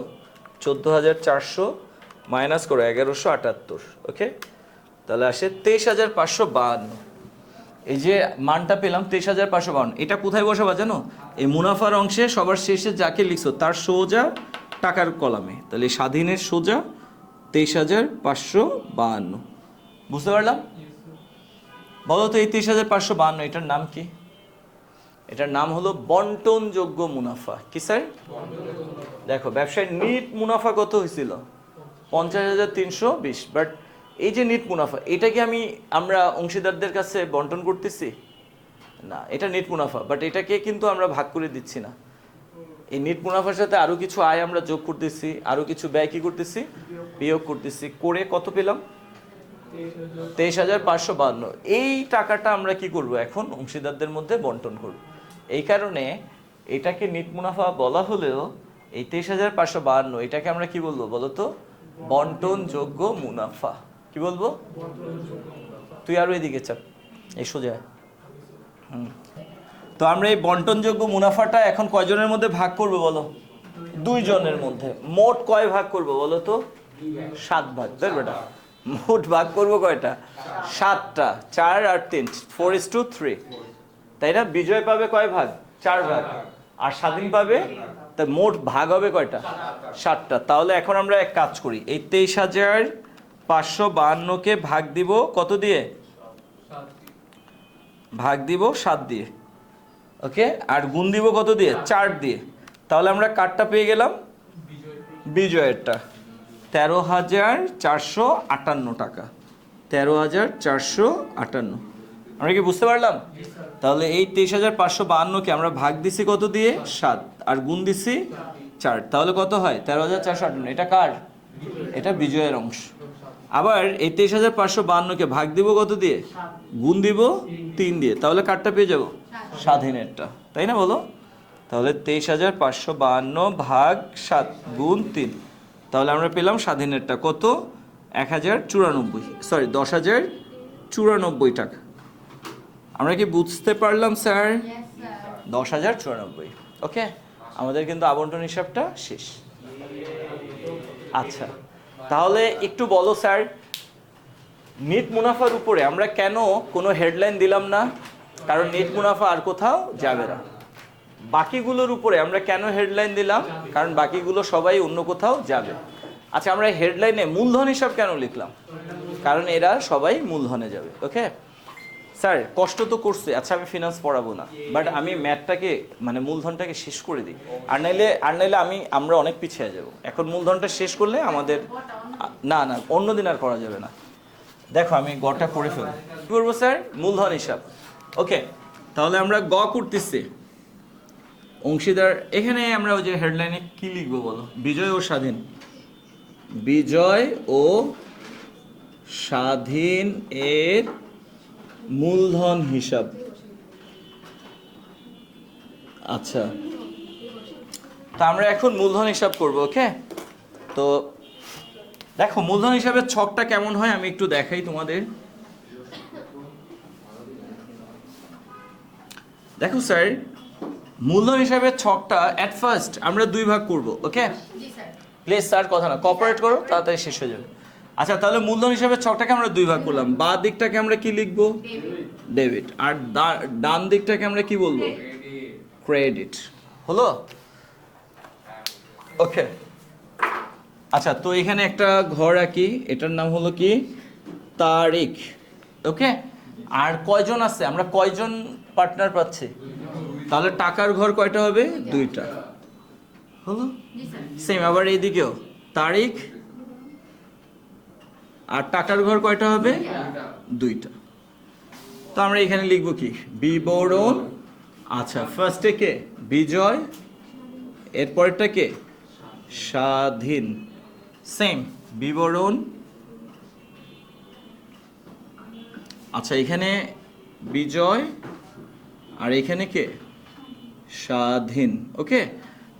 14,400, মাইনাস করো 1,178। ওকে, তাহলে আসে 23,552। এই যে মানটা পেলাম 23,552, এটা কোথায় বসাবা জানো? এই মুনাফার অংশে সবার শেষে যাকে লিখছো তার সোজা টাকার কলামে। তাহলে স্বাধীনের সোজা 23,552। বুঝতে পারলাম? বলো তো এই 23,552 এটার নাম কি? এটার নাম হলো বন্টনযোগ্য মুনাফা। কি স্যার? দেখো, ব্যবসায় নিট মুনাফা কত হয়েছিল? 50,320। বাট এই যে নিট মুনাফা, এটা কি আমরা অংশীদারদের কাছে বন্টন করতেছি? না, এটা নিট মুনাফা, বাট এটাকে কিন্তু আমরা ভাগ করে দিচ্ছি না। এই নিট মুনাফার সাথে আরো কিছু আয় আমরা যোগ করতেছি, আরো কিছু ব্যয় কি করতেছি? বিয়োগ করতেছি। করে কত পেলাম? 23,552। এই টাকাটা আমরা কি করব? এখন অংশীদারদের মধ্যে বন্টন করব। এই কারণে এটাকে নিট মুনাফা বলা হলেও এই 23,552 এটাকে আমরা কি বলবো বলো তো? বন্টনযোগ্য মুনাফা। কি বলবো? তুই আরো এদিকে চাপ, এই সোজা। তো আমরা এই বন্টনযোগ্য মুনাফাটা এখন কয়জনের মধ্যে ভাগ করব বলো? 2 জনের মধ্যে। মোট কয় ভাগ করব বলো তো? 7 ভাগ। দেখ বেটা, মোট ভাগ করব কয়টা? 7টা। 4 আর 3, 4:3, তাই না? বিজয় পাবে কয় ভাগ? 4 ভাগ। আর স্বাধীন পাবে, তা মোট ভাগ হবে কয়টা? 7টা। তাহলে এখন আমরা এক কাজ করি, এই 23,552কে ভাগ দিব কত দিয়ে? ভাগ দিব 7 দিয়ে। ওকে, আর গুণ দিব কত দিয়ে? 4 দিয়ে। তাহলে আমরা কারটা পেয়ে গেলাম? বিজয়েরটা। 13,458 টাকা। 13,458। আমরা কি বুঝতে পারলাম? তাহলে এই 23,552কে আমরা ভাগ দিছি কত দিয়ে? 7, আর গুণ দিছি 4। তাহলে কত হয়? 13,458। এটা কার? এটা বিজয়ের অংশ। আবার এই 23,552কে ভাগ দিব কত দিয়ে? গুণ দিব 3 দিয়ে। তাহলে কারটা পেয়ে যাব? স্বাধীনেরটা, তাই না বলো? তাহলে 23,552 ভাগ 7 গুণ 3। তাহলে আমরা পেলাম স্বাধীনেরটা কত? 1,094, সরি 10,094 টাকা। আমরা কি বুঝতে পারলাম স্যার? 10,094। ওকে, আমাদের কিন্তু আবন্টন হিসাবটা শেষ। আচ্ছা, তাহলে একটু বলো স্যার, নিট মুনাফার উপরে আমরা কেন কোনো হেডলাইন দিলাম না? কারণ নিট মুনাফা আর কোথাও যাবে না। বাকিগুলোর উপরে আমরা কেন হেডলাইন দিলাম? কারণ বাকিগুলো সবাই অন্য কোথাও যাবে। আচ্ছা, আমরা হেডলাইনে মূলধন হিসাব কেন লিখলাম? কারণ এরা সবাই মূলধনে যাবে। ওকে স্যার, কষ্ট তো করছে। আচ্ছা, আমি ফিনান্স পড়াবো না, বাট আমি ম্যাথটাকে মানে মূলধনটাকে শেষ করে দিই। আর নাইলে আমরা অনেক পিছিয়ে যাব। এখন মূলধনটা শেষ করলে আমাদের না না অন্য দিন আর করা যাবে না। দেখো, আমি গটা করে ফেলবো। কি করবো স্যার? মূলধন হিসাব। ওকে, তাহলে আমরা গ করতেছি অংশীদার। এখানে আমরা ওই যে হেডলাইনে কি লিখবো বলো? বিজয় ও স্বাধীন। বিজয় ও স্বাধীন এর মূলধন হিসাব। আচ্ছা, তো আমরা এখন মূলধন হিসাব করব। ওকে, তো দেখো মূলধন হিসাবের ছকটা কেমন হয় আমি একটু দেখাই তোমাদের। দেখো স্যার, মূলধন হিসাবের ছকটা এট ফার্স্ট আমরা 2 ভাগ করব। ওকে প্লিজ স্যার, কথা না, কোঅপারেট করো, তাড়াতাড়ি শেষ হয়ে যাবে। আচ্ছা, তাহলে মূলধন হিসাবের ছকটাকে আমরা 2 ভাগ করলাম। বাঁ দিকটাকে আমরা কি লিখবো? ডেবিট। আর ডান দিকটাকে আমরা কি বলবো? ক্রেডিট। হলো? ওকে, আচ্ছা, তো এখানে একটা ঘর আঁকি, এটার নাম হলো কি? তারিখ। ওকে, আর কয়জন আছে? আমরা কয়জন পার্টনার পাচ্ছি? তাহলে টাকার ঘর কয়টা হবে? 2টা। হলো? সেম আবার এইদিকেও তারিখ আর টাকার ঘর কয়টা হবে? 2টা। তো আমরা এখানে লিখবো কি? বিবরণ। আচ্ছা, ফার্স্টে কে? বিজয়, এরপরটা কে? স্বাধীন। সেম বিবরণ। আচ্ছা, এখানে বিজয় আর এখানে কে? স্বাধীন। ওকে,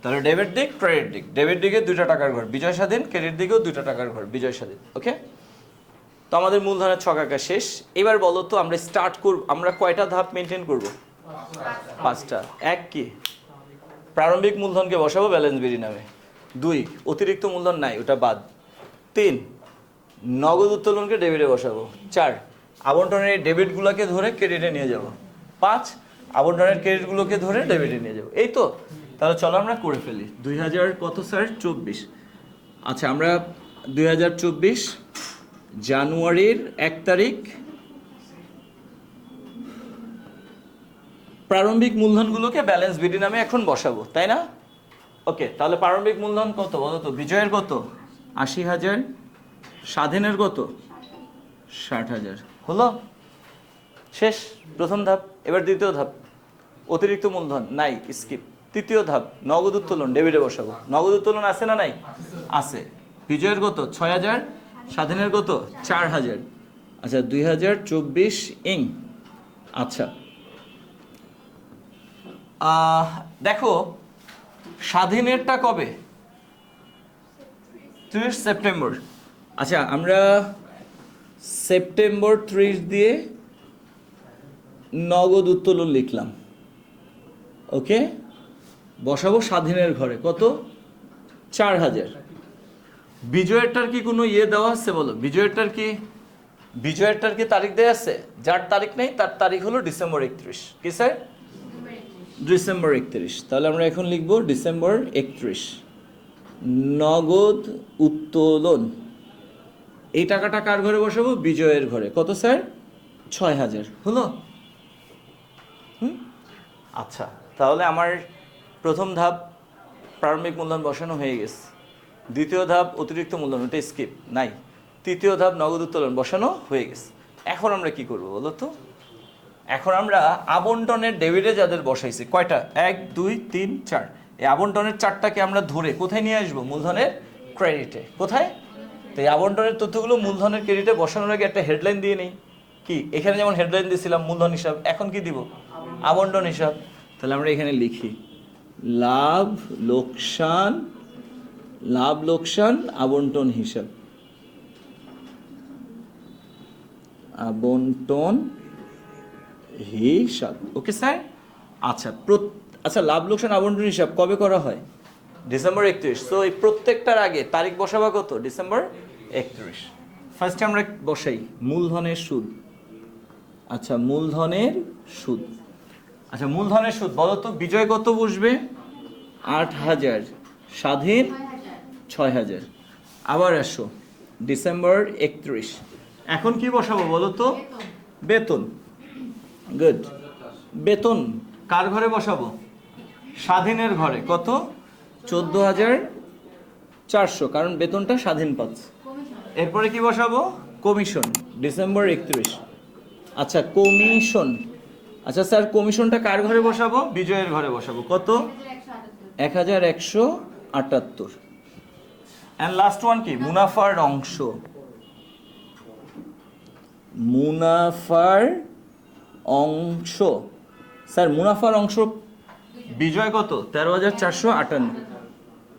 তাহলে ডেবিট দিক ক্রেডিট দিক, ডেবিট দিকে 2টা টাকার ঘর বিজয় স্বাধীন, ক্রেডিট দিকেও 2টা টাকার ঘর বিজয় স্বাধীন। ওকে, তো আমাদের মূলধনের ছক আঁকা শেষ। এবার বলো তো আমরা স্টার্ট করব, আমরা কয়টা ধাপ মেনটেন করব? 5টা। এক কি, প্রারম্ভিক মূলধনকে বসাবো ব্যালেন্স বিডি নামে। 2, অতিরিক্ত মূলধন নাই, ওটা বাদ। 3, নগদ উত্তোলনকে ডেবিটে বসাবো। 4, আবন্টনের ডেবিটগুলোকে ধরে ক্রেডিটে নিয়ে যাব। 5, আবন্টনের ক্রেডিটগুলোকে ধরে ডেবিটে নিয়ে যাব। এই তো, তাহলে চলো আমরা করে ফেলি। 2000 কত স্যার? 24। আচ্ছা, আমরা 2024 জানুয়ারির 1 তারিখ প্রারম্ভিক মূলধনগুলোকে ব্যালেন্স বিডি নামে এখন বসাবো, তাই না? ওকে, তাহলে প্রারম্ভিক মূলধন কত বলো তো? বিজয়ের কত? 80,000, স্বাধীনের কত? 60,000। হলো, শেষ প্রথম ধাপ। এবার দ্বিতীয় ধাপ, অতিরিক্ত মূলধন নাই, স্কিপ। তৃতীয় ধাপ, নগদ উত্তোলন ডেবিটে বসাবো। নগদ উত্তোলন আছে না নাই? আছে। বিজয়ের কত? 6,000, স্বাধীনের কত? 4,000। আচ্ছা, 2024 ইং। আচ্ছা, দেখো স্বাধীনেরটা কবে? 30 সেপ্টেম্বর। আচ্ছা, আমরা সেপ্টেম্বর 30 দিয়ে নগদ উত্তোলন লিখলাম। ওকে, বসাবো স্বাধীনের ঘরে কত? 4,000। বিজয়েরটার কি কোনো ইয়ে দেওয়া আছে বলো? বিজয়েরটার কি তারিখ দেওয়া আছে? যার তারিখ নেই তার তারিখ হলো ডিসেম্বর 31। কি স্যার? ডিসেম্বর 31। তাহলে আমরা এখন লিখবো ডিসেম্বর 31 নগদ উত্তোলন। এই টাকাটা কার ঘরে বসাবো? বিজয়ের ঘরে। কত স্যার? 6,000। হলো? আচ্ছা, তাহলে আমার প্রথম ধাপ প্রারম্ভিক মূলধন বসানো হয়ে গেছে। দ্বিতীয় ধাপ অতিরিক্ত মূলধন, ওটা স্কিপ, নাই। তৃতীয় ধাপ নগদ উত্তোলন বসানো হয়ে গেছে। এখন আমরা কি করব বলো তো? এখন আমরা আবন্টনের ডেবিটে যাদের বসাইছি, কয়টা? 1, 2, 3, 4। এই আবন্টনের 4টাকে আমরা ধরে কোথায় নিয়ে আসবো? মূলধনের ক্রেডিটে। কোথায়? তো এই আবন্টনের তথ্যগুলো মূলধনের ক্রেডিটে বসানোর আগে একটা হেডলাইন দিয়ে নেই। কি, এখানে যেমন হেডলাইন দিয়েছিলাম মূলধন হিসাব, এখন কি দিব? আবন্টন হিসাব। তাহলে আমরা এখানে লিখি লাভ লোকসান আবন্টন হিসাব। আবন্টন হিসাব। Okay sir? আচ্ছা, লাভ লোকসান আবন্টন হিসাব কবে করা হয়? ডিসেম্বর 31। সো এই প্রত্যেকটার আগে তারিখ বসাবা কত? ডিসেম্বর 31। ফার্স্টে আমরা বসাই মূলধনের সুদ। আচ্ছা, মূলধনের সুদ। আচ্ছা, মূলধনের সুদ বলো তো? বিজয় কত বসবে? 8,000, স্বাধীন 6,000। আবার আসো ডিসেম্বর 31। এখন কি বসাবো বলো তো? বেতন। গুড। বেতন কার ঘরে বসাবো? স্বাধীনের ঘরে। কত? 14,400, কারণ বেতনটা স্বাধীন পাচ্ছে। এরপরে কি বসাবো? Commission, December 31। আচ্ছা, কমিশন। আচ্ছা স্যার, কমিশনটা কার ঘরে বসাবো? বিজয়ের ঘরে বসাবো। কত? 1,178। এন্ড লাস্ট ওয়ান কি? মুনাফার অংশ। মুনাফার অংশ। স্যার, মুনাফার অংশ বিজয় কত? 13,458।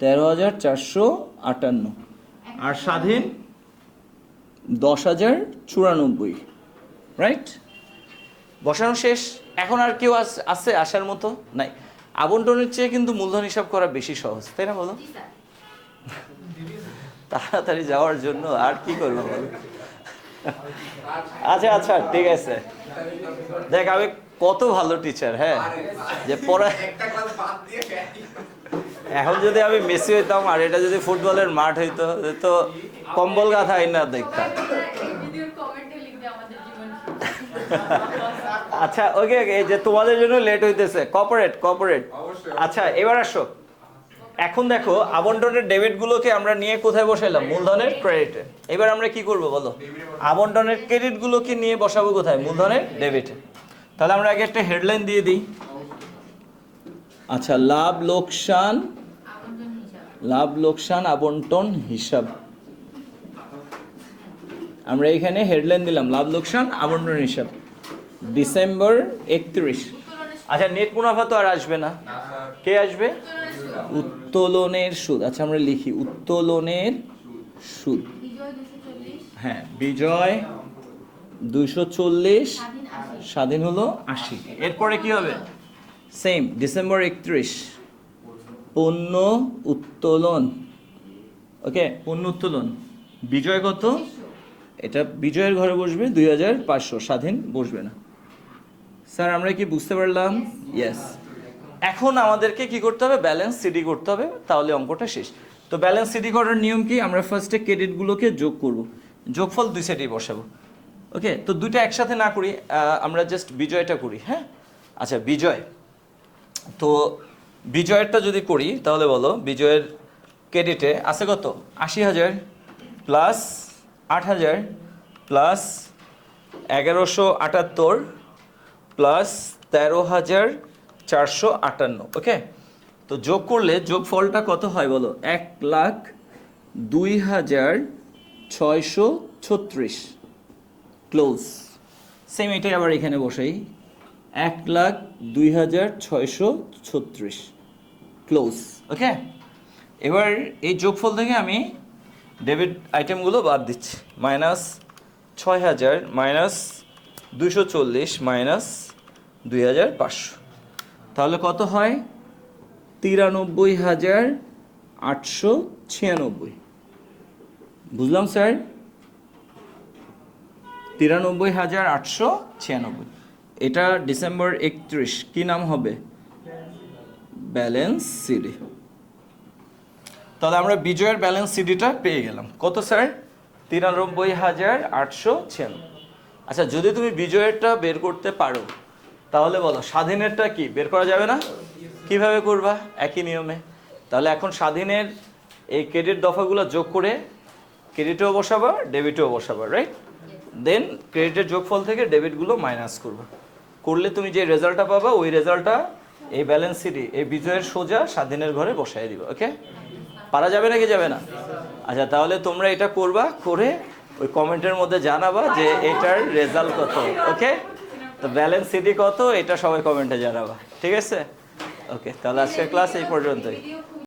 13,458। আর স্বাধীন 10,094। রাইট? বসানো শেষ। এখন আর কেউ আছে আসার মতো? নাই। আবন্টনের চেয়ে কিন্তু মূলধন হিসাব করা বেশি সহজ, তাই না বলো? তাড়াতাড়ি যাওয়ার জন্য আর কি করবো বলো? আচ্ছা, ঠিক আছে। দেখ, আমি কত ভালো টিচার, হ্যাঁ, যে পড়া। এখন যদি আমি মেসি হইতাম আর এটা যদি ফুটবলের মাঠ হইতো, তো কম্বল গাথা না দেখতাম। আচ্ছা, ওকে, যে তোমাদের জন্য লেট হইতেছে, কর্পোরেট। আচ্ছা, এবার আসো। এখন দেখো, আবন্টনের ডেবিট গুলোকে আমরা নিয়ে কোথায় বসাইলাম? মূলধনের ক্রেডিটে। এবার আমরা কি করব বলো? আবন্টনের ক্রেডিট গুলোকে নিয়ে বসাবো কোথায়? মূলধনের ডেবিটে। তাহলে আমরা আগে একটা হেডলাইন দিয়ে দিই। আচ্ছা, লাভ লোকসান আবন্টন হিসাব। আমরা এখানে হেডলাইন দিলাম লাভ লোকসান আবন্টন হিসাব, ডিসেম্বর 31। আচ্ছা, নেট মুনাফা তো আর আসবে না। কে আসবে? উত্তোলনের সুদ, আচ্ছা আমরা লিখি উত্তোলনের সুদ। হ্যাঁ, বিজয় 240, স্বাধীন হলো 80। এরপরে কি হবে? সেম, ডিসেম্বর 31 পণ্য উত্তোলন। ওকে, পণ্য উত্তোলন। বিজয় কত? এটা বিজয়ের ঘরে বসবে 2500, স্বাধীন বসবে না। স্যার আমরা কি বুঝতে পারলাম? ইয়েস। এখন আমাদেরকে কি করতে হবে? ব্যালেন্স সিডি করতে হবে, তাহলে অঙ্কটা শেষ। তো ব্যালেন্স সিডি করার নিয়ম কি? আমরা ফার্স্টে ক্রেডিটগুলোকে যোগ করব, যোগফল দুই সাইডেই বসাবো। ওকে, তো দুইটা একসাথে না করি, আমরা জাস্ট বিজয়টা করি। হ্যাঁ, আচ্ছা বিজয়, তো বিজয়েরটা যদি করি তাহলে বলো, বিজয়ের ক্রেডিটে আছে কত? 80,000 প্লাস 8,000 প্লাস 1178 প্লাস 13,458। ওকে, তো যোগ করলে যোগফলটা কত হয় বলো? 1,02,636 ক্লোজ। সেম এটাই আবার এখানে বসাই, 1,02,636 ক্লোজ। ওকে, এবার এই যোগফল থেকে আমি ডেবিট আইটেমগুলো বাদ দিচ্ছি। -6,000 -240 -2,500, তাহলে কত হয়? 93,896। বুঝলাম স্যার? 93,896। এটা ডিসেম্বর 31, কি নাম হবে? Balance CD. তাহলে আমরা বিজয়ের ব্যালেন্স সিডিটা পেয়ে গেলাম। কত স্যার? 93,896। আচ্ছা, যদি তুমি বিজয়েরটা বের করতে পারো তাহলে বলো স্বাধীনেরটা কি বের করা যাবে না? কিভাবে করবা? একই নিয়মে। তাহলে এখন স্বাধীনের এই ক্রেডিট দফাগুলো যোগ করে ক্রেডিটেও বসাবা, ডেবিটেও বসাবা, রাইট? দেন ক্রেডিটের যোগফল থেকে ডেবিটগুলো মাইনাস করবা, করলে তুমি যে রেজাল্টটা পাবা ওই রেজাল্টটা এই ব্যালেন্স সিডি, এই বিজয়ের সোজা স্বাধীনের ঘরে বসাই দিবা। ওকে, পারা যাবে নাকি যাবে না? আচ্ছা, তাহলে তোমরা এটা করবা, করে ওই কমেন্টের মধ্যে জানাবা যে এটার রেজাল্ট কত। ওকে, তো ব্যালেন্স সিডি কত এটা সবাই কমেন্টে জানাবা, ঠিক আছে? ওকে, তাহলে আজকের ক্লাস এই পর্যন্তই।